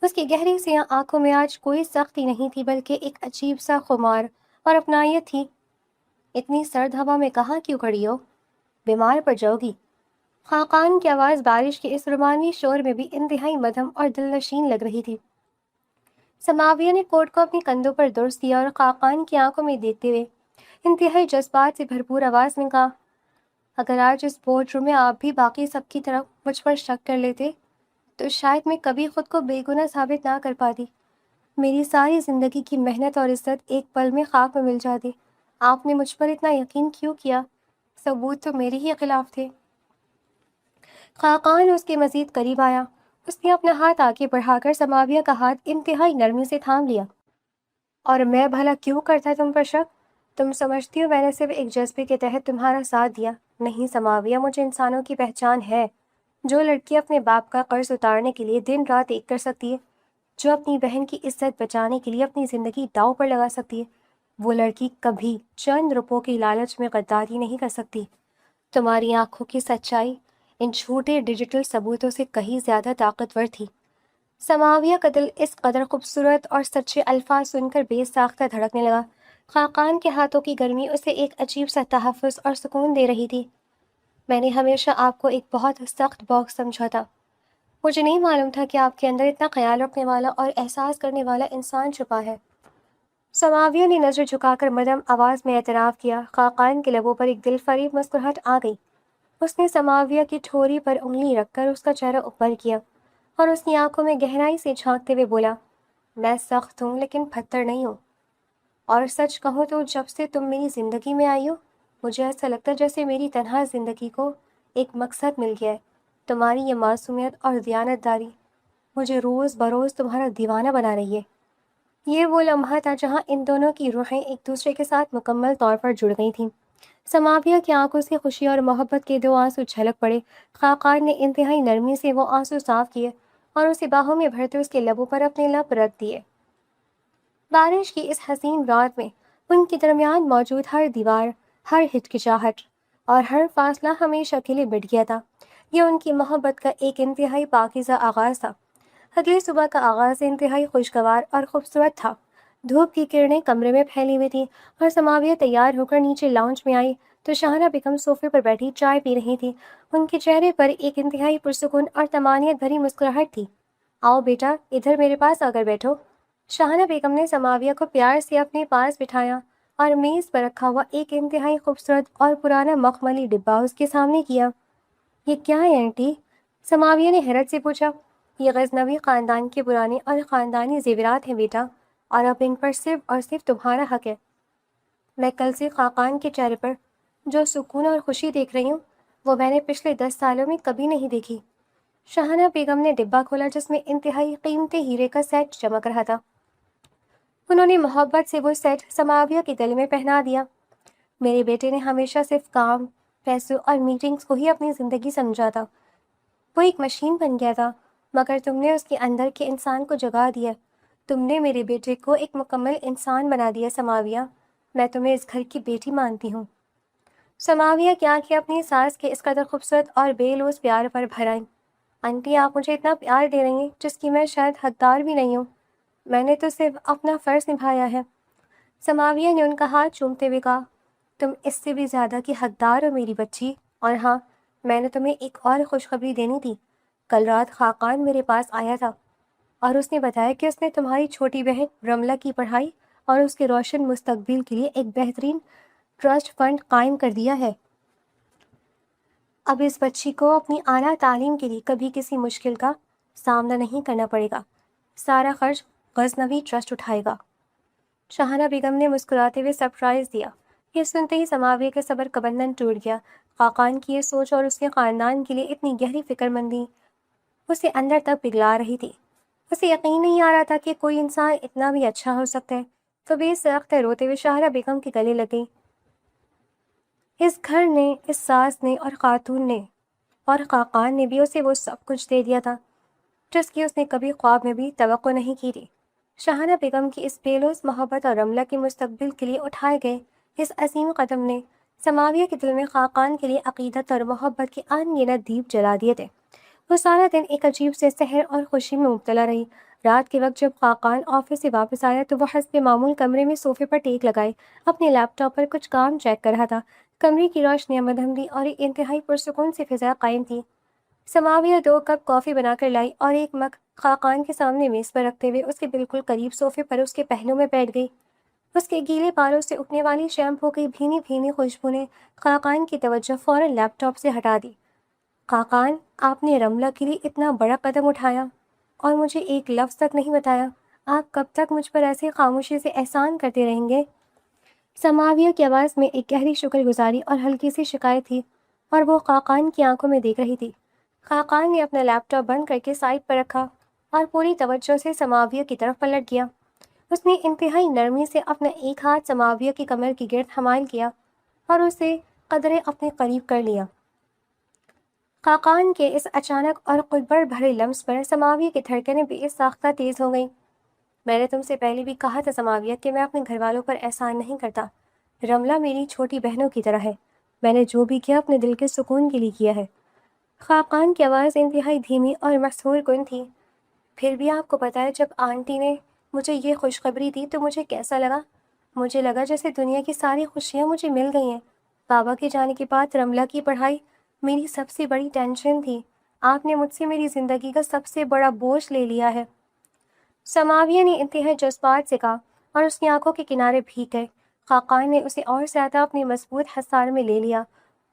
اس کی گہری سیاہ آنکھوں میں آج کوئی سختی نہیں تھی بلکہ ایک عجیب سا خمار اور اپنائیت تھی۔ اتنی سرد ہوا میں کہاں کیوں کھڑی ہو؟ بیمار پڑ جاؤ گی۔ خاقان کی آواز بارش کے اس رومانوی شور میں بھی انتہائی مدھم اور دلنشین لگ رہی تھی۔ سماویہ نے کوٹ کو اپنی کندھوں پر درست کیا اور خاقان کی آنکھوں میں دیکھتے ہوئے انتہائی جذبات سے بھرپور آواز میں کہا، اگر آج اس بورڈ روم میں آپ بھی باقی سب کی طرح مجھ پر شک کر لیتے تو شاید میں کبھی خود کو بے گناہ ثابت نہ کر پاتی۔ میری ساری زندگی کی محنت اور عزت ایک پل میں خاک میں مل جاتی۔ آپ نے مجھ پر اتنا یقین کیوں کیا؟ ثبوت تو میرے ہی خلاف تھے۔ خاقان اس کے مزید قریب آیا۔ اس نے اپنا ہاتھ آگے بڑھا کر سماویہ کا ہاتھ انتہائی نرمی سے تھام لیا۔ اور میں بھلا کیوں کرتا تم پر شک؟ تم سمجھتی ہو میں نے صرف ایک جذبے کے تحت تمہارا ساتھ دیا؟ نہیں سماویہ، مجھے انسانوں کی پہچان ہے۔ جو لڑکی اپنے باپ کا قرض اتارنے کے لیے دن رات ایک کر سکتی ہے، جو اپنی بہن کی عزت بچانے کے لیے اپنی زندگی داؤ پر لگا سکتی ہے، وہ لڑکی کبھی چند روپوں کی لالچ میں غداری نہیں کر سکتی۔ تمہاری آنکھوں کی سچائی ان جھوٹے ڈیجیٹل ثبوتوں سے کہیں زیادہ طاقتور تھی۔ سماویہ کا دل اس قدر خوبصورت اور سچے الفاظ سن کر بے ساختہ دھڑکنے لگا۔ خاقان کے ہاتھوں کی گرمی اسے ایک عجیب سا تحفظ اور سکون دے رہی تھی۔ میں نے ہمیشہ آپ کو ایک بہت سخت باکس سمجھا تھا۔ مجھے نہیں معلوم تھا کہ آپ کے اندر اتنا خیال رکھنے والا اور احساس کرنے والا انسان چھپا ہے۔ سماویہ نے نظر جھکا کر مدھم آواز میں اعتراف کیا۔ خاقان کے لبوں پر ایک دل فریب مسکراہٹ آ گئی۔ اس نے سماویہ کی ٹھوری پر انگلی رکھ کر اس کا چہرہ اوپر کیا اور اس کی آنکھوں میں گہرائی سے جھانکتے ہوئے بولا، میں سخت ہوں لیکن پتھر نہیں ہوں، اور سچ کہوں تو جب سے تم میری زندگی میں آئی ہو مجھے ایسا لگتا ہے جیسے میری تنہا زندگی کو ایک مقصد مل گیا ہے۔ تمہاری یہ معصومیت اور دیانت داری مجھے روز بروز تمہارا دیوانہ بنا رہی ہے۔ یہ وہ لمحہ تھا جہاں ان دونوں کی روحیں ایک دوسرے کے ساتھ مکمل طور پر جڑ گئی تھیں۔ سماویہ کی آنکھوں سے خوشی اور محبت کے 2 آنسو جھلک پڑے۔ خاقان نے انتہائی نرمی سے وہ آنسو صاف کیے اور اسے باہوں میں بھرتے اس کے لبوں پر اپنے لب رکھ دیے۔ بارش کی اس حسین رات میں ان کے درمیان موجود ہر دیوار، ہر ہچکچاہٹ اور ہر فاصلہ ہمیشہ کے لیے مٹ گیا تھا۔ یہ ان کی محبت کا ایک انتہائی پاکیزہ آغاز تھا۔ اگلی صبح کا آغاز انتہائی خوشگوار اور خوبصورت تھا۔ دھوپ کی کرنیں کمرے میں پھیلی ہوئی تھیں اور سماویہ تیار ہو کر نیچے لاؤنج میں آئی تو شاہنہ بیگم صوفے پر بیٹھی چائے پی رہی تھی۔ ان کے چہرے پر ایک انتہائی پرسکون اور طمانینت بھری مسکراہٹ تھی۔ آؤ بیٹا، ادھر میرے پاس آ کر بیٹھو۔ شاہنہ بیگم نے سماویہ کو پیار سے اپنے پاس بٹھایا اور میز پر رکھا ہوا ایک انتہائی خوبصورت اور پرانا مخملی ڈبہ اس کے سامنے کیا۔ یہ کیا ہے آنٹی؟ سماویہ نے حیرت سے پوچھا۔ یہ غزنوی خاندان کے پرانے اور خاندانی زیورات ہیں بیٹا، اور اب ان پر صرف اور صرف تمہارا حق ہے۔ میں کل سے خاقان کے چہرے پر جو سکون اور خوشی دیکھ رہی ہوں وہ میں نے پچھلے 10 سالوں میں کبھی نہیں دیکھی۔ شاہانہ بیگم نے ڈبہ کھولا جس میں انتہائی قیمتی ہیرے کا سیٹ چمک رہا تھا۔ انہوں نے محبت سے وہ سیٹ سماویہ کے گلے میں پہنا دیا۔ میرے بیٹے نے ہمیشہ صرف کام، پیسوں اور میٹنگز کو ہی اپنی زندگی سمجھا تھا۔ وہ ایک مشین بن گیا تھا، مگر تم نے اس کے اندر کے انسان کو جگا دیا۔ تم نے میرے بیٹے کو ایک مکمل انسان بنا دیا سماویہ۔ میں تمہیں اس گھر کی بیٹی مانتی ہوں۔ سماویہ کی آنکھیں اپنی ساس کے اس قدر خوبصورت اور بے لوث پیار پر بھر آئیں۔ آنٹی، آپ مجھے اتنا پیار دے رہی ہیں جس کی میں شاید حقدار بھی نہیں ہوں۔ میں نے تو صرف اپنا فرض نبھایا ہے۔ سماویہ نے ان کا ہاتھ چومتے ہوئے کہا، تم اس سے بھی زیادہ کی حقدار ہو میری بچی۔ اور ہاں، میں نے تمہیں ایک اور خوشخبری دینی تھی۔ کل رات خاقان میرے پاس آیا تھا اور اس نے بتایا کہ اس نے تمہاری چھوٹی بہن رملہ کی پڑھائی اور اس کے روشن مستقبل کے لیے ایک بہترین ٹرسٹ فنڈ قائم کر دیا ہے۔ اب اس بچی کو اپنی اعلیٰ تعلیم کے لیے کبھی کسی مشکل کا سامنا نہیں کرنا پڑے گا۔ سارا خرچ غزنوی ٹرسٹ اٹھائے گا۔ شاہانہ بیگم نے مسکراتے ہوئے سرپرائز دیا۔ یہ سنتے ہی سماویہ کا صبر کا بندھن ٹوٹ گیا۔ خاقان کی یہ سوچ اور اس کے خاندان کے لیے اتنی گہری فکر مندی اسے اندر تک پگھلا رہی تھی۔ اسے یقین نہیں آ رہا تھا کہ کوئی انسان اتنا بھی اچھا ہو سکتا ہے۔ تو بے سخت روتے ہوئے شاہرہ بیگم کے گلے لگ گئی۔ اس گھر نے، اس ساس نے اور خاتون نے اور خاقان نے بھی اسے وہ سب کچھ دے دیا تھا جس کی اس نے کبھی خواب میں بھی توقع نہیں کی تھی۔ شاہانہ بیگم کی اس بے لوث محبت اور رملہ کے مستقبل کے لیے اٹھائے گئے اس عظیم قدم نے سماویہ کے دل میں خاقان کے لیے عقیدت اور محبت کے انگنت دیپ جلا دیے تھے۔ وہ سارا دن ایک عجیب سے سحر اور خوشی میں مبتلا رہی۔ رات کے وقت جب خاقان آفس سے واپس آیا تو وہ حسب معمول کمرے میں صوفے پر ٹیک لگائے اپنے لیپ ٹاپ پر کچھ کام چیک کر رہا تھا۔ کمرے کی روشنیاں مدھمتی اور ایک انتہائی پرسکون سی فضا قائم تھی۔ سماویہ 2 کپ کافی بنا کر لائی اور ایک مگ خاقان کے سامنے میز پر رکھتے ہوئے اس کے بالکل قریب صوفے پر اس کے پہلو میں بیٹھ گئی۔ اس کے گیلے بالوں سے اٹھنے والی شیمپو کی بھینی بھینی خوشبو نے خاقان کی توجہ فوراً لیپ ٹاپ سے ہٹا دی۔ خاقان، آپ نے رملہ کے لیے اتنا بڑا قدم اٹھایا اور مجھے ایک لفظ تک نہیں بتایا۔ آپ کب تک مجھ پر ایسے خاموشی سے احسان کرتے رہیں گے؟ سماویہ کی آواز میں ایک گہری شکر گزاری اور ہلکی سی شکایت تھی، اور وہ خاقان کی آنکھوں میں دیکھ رہی تھی۔ خاقان نے اپنا لیپ ٹاپ بند کر کے سائڈ پر رکھا اور پوری توجہ سے سماویہ کی طرف پلٹ گیا۔ اس نے انتہائی نرمی سے اپنا ایک ہاتھ سماویہ کی کمر کی گرد حمائل کیا اور اسے قدرے اپنے قریب کر لیا۔ خاقان کے اس اچانک اور قدبر بھرے لمس پر سماویہ کی دھڑکنیں بے ساختہ تیز ہو گئیں۔ میں نے تم سے پہلے بھی کہا تھا سماویہ کہ میں اپنے گھر والوں پر احسان نہیں کرتا۔ رملہ میری چھوٹی بہنوں کی طرح ہے۔ میں نے جو بھی کیا اپنے دل کے سکون کے لیے کیا ہے۔ خاقان کی آواز انتہائی دھیمی اور مسحور کن تھی۔ پھر بھی آپ کو پتہ ہے جب آنٹی نے مجھے یہ خوشخبری دی تو مجھے کیسا لگا؟ مجھے لگا جیسے دنیا کی ساری خوشیاں مجھے مل گئی ہیں۔ بابا کے جانے کے بعد رملہ کی پڑھائی میری سب سے بڑی ٹینشن تھی۔ آپ نے مجھ سے میری زندگی کا سب سے بڑا بوجھ لے لیا ہے۔ سماویہ نے انتہائی جذبات سے کہا اور اس کی آنکھوں کے کنارے بھیگ گئے۔ خاقان نے اسے اور زیادہ اپنے مضبوط حصار میں لے لیا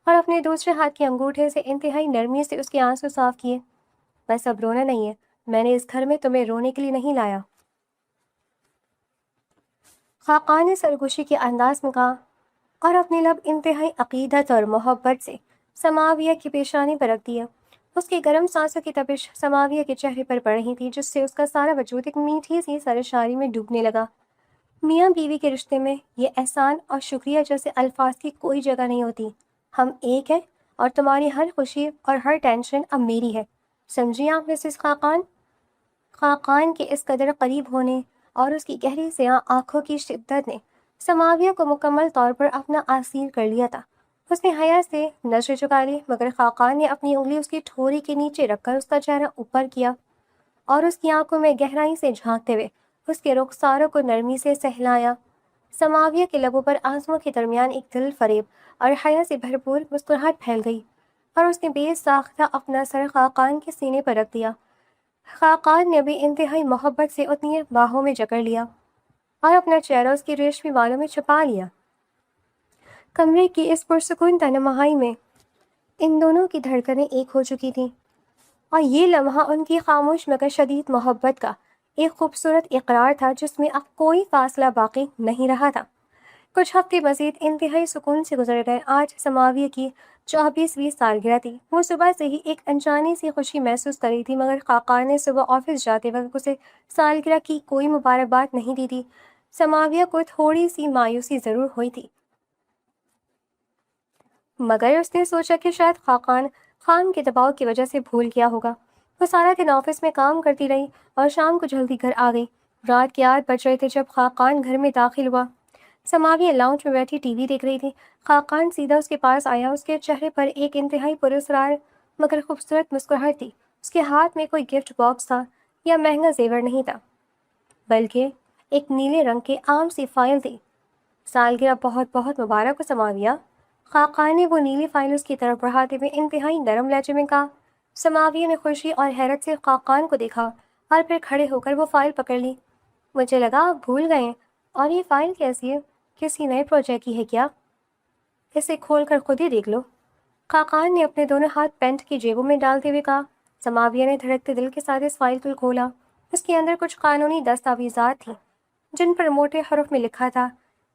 اور اپنے دوسرے ہاتھ کے انگوٹھے سے انتہائی نرمی سے اس کے آنسو صاف کیے۔ بس اب رونا نہیں ہے۔ میں نے اس گھر میں تمہیں رونے کے لیے نہیں لایا۔ خاقان نے سرگوشی کے انداز میں کہا اور اپنے لب انتہائی عقیدت اور محبت سے سماویہ کی پیشانی پر رکھ دیا۔ اس کی گرم سانسوں کی تپش سماویہ کے چہرے پر پڑ رہی تھی جس سے اس کا سارا وجود ایک میٹھی سی سرشاری میں ڈوبنے لگا۔ میاں بیوی کے رشتے میں یہ احسان اور شکریہ جیسے الفاظ کی کوئی جگہ نہیں ہوتی۔ ہم ایک ہیں اور تمہاری ہر خوشی اور ہر ٹینشن اب میری ہے۔ سمجھی آپ مسز خاقان؟ خاقان کے اس قدر قریب ہونے اور اس کی گہری سیاہ آنکھوں کی شدت نے سماویہ کو مکمل طور پر اپنا اسیر کر لیا تھا۔ اس نے حیا سے نظر چکا لی، مگر خاقان نے اپنی انگلی اس کی ٹھوری کے نیچے رکھ کر اس کا چہرہ اوپر کیا اور اس کی آنکھوں میں گہرائی سے جھانکتے ہوئے اس کے رخساروں کو نرمی سے سہلایا۔ سماویہ کے لبوں پر آنسوؤں کے درمیان ایک دل فریب اور حیا سے بھرپور مسکراہٹ پھیل گئی اور اس نے بے ساختہ اپنا سر خاقان کے سینے پر رکھ دیا۔ خاقان نے بھی انتہائی محبت سے اتنی باہوں میں جکڑ لیا اور اپنا چہرہ اس کی ریشمی بالوں میں چھپا لیا۔ کمرے کی اس پرسکون تنہائی میں ان دونوں کی دھڑکنیں ایک ہو چکی تھیں اور یہ لمحہ ان کی خاموش مگر شدید محبت کا ایک خوبصورت اقرار تھا جس میں اب کوئی فاصلہ باقی نہیں رہا تھا۔ کچھ ہفتے مزید انتہائی سکون سے گزر گئے۔ آج سماویہ کی 24ویں سالگرہ تھی۔ وہ صبح سے ہی ایک انجانی سی خوشی محسوس کر رہی تھی، مگر خاقان نے صبح آفس جاتے وقت اسے سالگرہ کی کوئی مبارکباد نہیں دی تھی۔ سماویہ کو تھوڑی سی مایوسی ضرور ہوئی تھی، مگر اس نے سوچا کہ شاید خاقان خان کے دباؤ کی وجہ سے بھول گیا ہوگا۔ وہ سارا دن آفس میں کام کرتی رہی اور شام کو جلدی گھر آ گئی۔ رات کے 8 بج رہے تھے جب خاقان گھر میں داخل ہوا۔ سماویہ لاؤنج میں بیٹھی ٹی وی دیکھ رہی تھی۔ خاقان سیدھا اس کے پاس آیا۔ اس کے چہرے پر ایک انتہائی پراسرار مگر خوبصورت مسکراہٹ تھی۔ اس کے ہاتھ میں کوئی گفٹ باکس تھا یا مہنگا زیور نہیں تھا، بلکہ ایک نیلے رنگ کی عام سی فائل تھی۔ سالگرہ بہت بہت مبارک ہو سماویہ۔ خاقان نے وہ نیلی فائل اس کی طرف بڑھاتے ہوئے انتہائی نرم لہجے میں کہا۔ سماویہ نے خوشی اور حیرت سے خاقان کو دیکھا اور پھر کھڑے ہو کر وہ فائل پکڑ لی۔ مجھے لگا آپ بھول گئے ہیں۔ اور یہ فائل کیسی ہے؟ کسی نئے پروجیکٹ کی ہے کیا؟ اسے کھول کر خود ہی دیکھ لو۔ خاقان نے اپنے دونوں ہاتھ پینٹ کی جیبوں میں ڈالتے ہوئے کہا۔ سماویہ نے دھڑکتے دل کے ساتھ اس فائل کو کھولا۔ اس کے اندر کچھ قانونی دستاویزات تھیں جن پر موٹے حروف میں لکھا تھا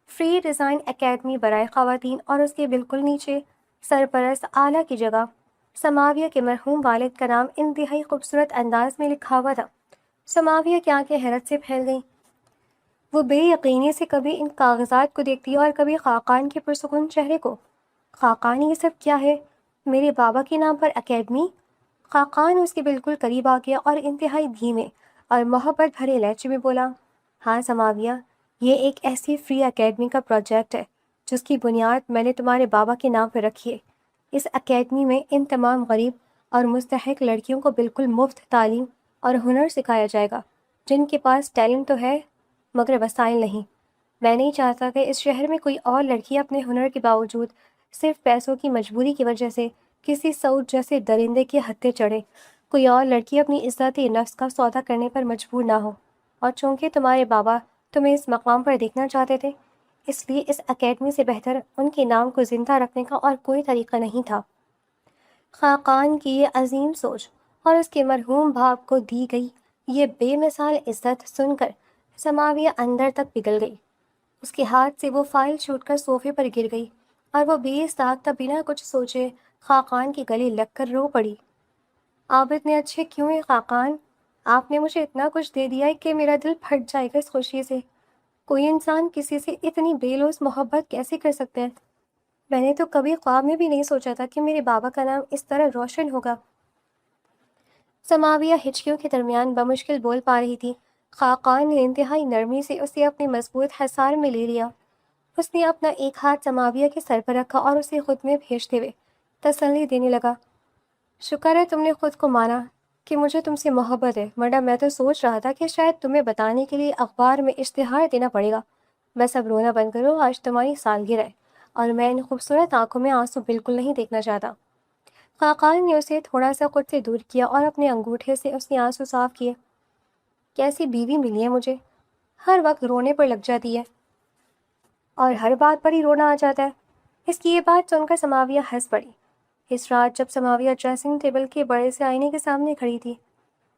فری ڈیزائن اکیڈمی برائے خواتین، اور اس کے بالکل نیچے سرپرست اعلیٰ کی جگہ سماویہ کے مرحوم والد کا نام انتہائی خوبصورت انداز میں لکھا ہوا تھا۔ سماویہ کی آنکھیں حیرت سے پھیل گئیں۔ وہ بے یقینی سے کبھی ان کاغذات کو دیکھتی اور کبھی خاقان کے پرسکون چہرے کو۔ خاقان، یہ سب کیا ہے؟ میرے بابا کے نام پر اکیڈمی؟ خاقان اس کے بالکل قریب آ گیا اور انتہائی دھیمے اور محبت بھرے لہجے میں بولا، ہاں سماویہ، یہ ایک ایسی فری اکیڈمی کا پروجیکٹ ہے جس کی بنیاد میں نے تمہارے بابا کے نام پر رکھی ہے۔ اس اکیڈمی میں ان تمام غریب اور مستحق لڑکیوں کو بالکل مفت تعلیم اور ہنر سکھایا جائے گا جن کے پاس ٹیلنٹ تو ہے مگر وسائل نہیں۔ میں نہیں چاہتا کہ اس شہر میں کوئی اور لڑکی اپنے ہنر کے باوجود صرف پیسوں کی مجبوری کی وجہ سے کسی سعود جیسے درندے کے ہتھے چڑھے۔ کوئی اور لڑکی اپنی عزت نفس کا سودا کرنے پر مجبور نہ ہو۔ اور چونکہ تمہارے بابا تمہیں اس مقام پر دیکھنا چاہتے تھے، اس لیے اس اکیڈمی سے بہتر ان کے نام کو زندہ رکھنے کا اور کوئی طریقہ نہیں تھا۔ خاقان کی یہ عظیم سوچ اور اس کے مرحوم باپ کو دی گئی یہ بے مثال عزت سن کر سماویہ اندر تک پگھل گئی۔ اس کے ہاتھ سے وہ فائل چھوٹ کر صوفے پر گر گئی اور وہ بے ساختہ بنا کچھ سوچے خاقان کے گلے لگ کر رو پڑی۔ آپ اتنے اچھے کیوں ہیں خاقان؟ آپ نے مجھے اتنا کچھ دے دیا ہے کہ میرا دل پھٹ جائے گا اس خوشی سے۔ کوئی انسان کسی سے اتنی بے لوث محبت کیسے کر سکتا ہے؟ میں نے تو کبھی خواب میں بھی نہیں سوچا تھا کہ میرے بابا کا نام اس طرح روشن ہوگا۔ سماویہ ہچکیوں کے درمیان بمشکل بول پا رہی تھی۔ خاقان نے انتہائی نرمی سے اسے اپنے مضبوط حصار میں لے لیا۔ اس نے اپنا ایک ہاتھ سماویہ کے سر پر رکھا اور اسے خود میں بھیجتے ہوئے تسلی دینے لگا۔ شکر ہے تم نے خود کو مانا کہ مجھے تم سے محبت ہے، ورنہ میں تو سوچ رہا تھا کہ شاید تمہیں بتانے کے لیے اخبار میں اشتہار دینا پڑے گا۔ بس اب رونا بند کرو، آج تمہاری سالگرہ ہے اور میں ان خوبصورت آنکھوں میں آنسو بالکل نہیں دیکھنا چاہتا۔ خاقان نے اسے تھوڑا سا خود سے دور کیا اور اپنے انگوٹھے سے اس کے آنسو صاف کیے۔ کیسی بیوی ملی ہے مجھے، ہر وقت رونے پر لگ جاتی ہے اور ہر بات پر ہی رونا آ جاتا ہے۔ اس کی یہ بات سن کر سماویہ ہنس پڑی۔ اس رات جب سماویہ ڈریسنگ ٹیبل کے بڑے سے آئینے کے سامنے کھڑی تھی،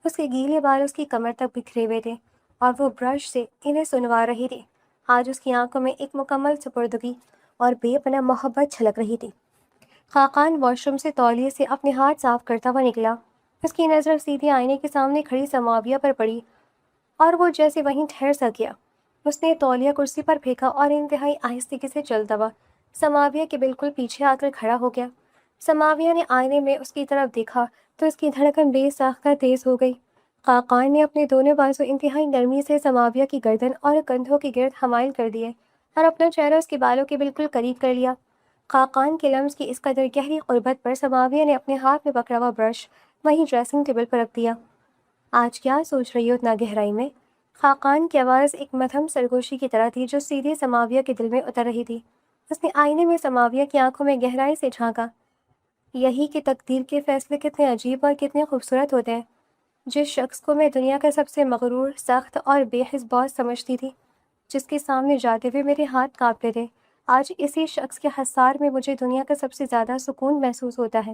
اس کے گیلے بال اس کی کمر تک بکھرے ہوئے تھے اور وہ برش سے انہیں سنوار رہی تھی۔ آج اس کی آنکھوں میں ایک مکمل سپردگی اور بے پناہ محبت چھلک رہی تھی۔ خاقان واش روم سے تولیے سے اپنے ہاتھ صاف کرتا ہوا نکلا۔ اس کی نظر سیدھے آئینے کے سامنے کھڑی سماویہ پر پڑی اور وہ جیسے وہیں ٹھہر سا گیا۔ اس نے تولیہ کرسی پر پھینکا اور انتہائی آہستگی سے چلتا ہوا سماویہ کے بالکل پیچھے آ کر کھڑا ہو گیا۔ سماویہ نے آئینے میں اس کی طرف دیکھا تو اس کی دھڑکن بے ساختہ تیز ہو گئی۔ خاقان نے اپنے دونوں بازو انتہائی نرمی سے سماویہ کی گردن اور کندھوں کے گرد حمائل کر دیے اور اپنا چہرہ اس کے بالوں کے بالکل قریب کر لیا۔ خاقان کے لمس کی اس قدر گہری قربت پر سماویہ نے اپنے ہاتھ میں پکڑا ہوا برش وہیں ڈریسنگ ٹیبل پر رکھ دیا۔ آج کیا سوچ رہی ہو اتنا گہرائی میں؟ خاقان کی آواز ایک مدھم سرگوشی کی طرح تھی جو سیدھے سماویہ کے دل میں اتر رہی تھی۔ اس نے آئینے میں سماویہ کی آنکھوں میں گہرائی سے جھانکا۔ یہی کہ تقدیر کے فیصلے کتنے عجیب اور کتنے خوبصورت ہوتے ہیں۔ جس شخص کو میں دنیا کا سب سے مغرور، سخت اور بے حس باز سمجھتی تھی، جس کے سامنے جاتے ہوئے میرے ہاتھ کانپتے تھے، آج اسی شخص کے حصار میں مجھے دنیا کا سب سے زیادہ سکون محسوس ہوتا ہے۔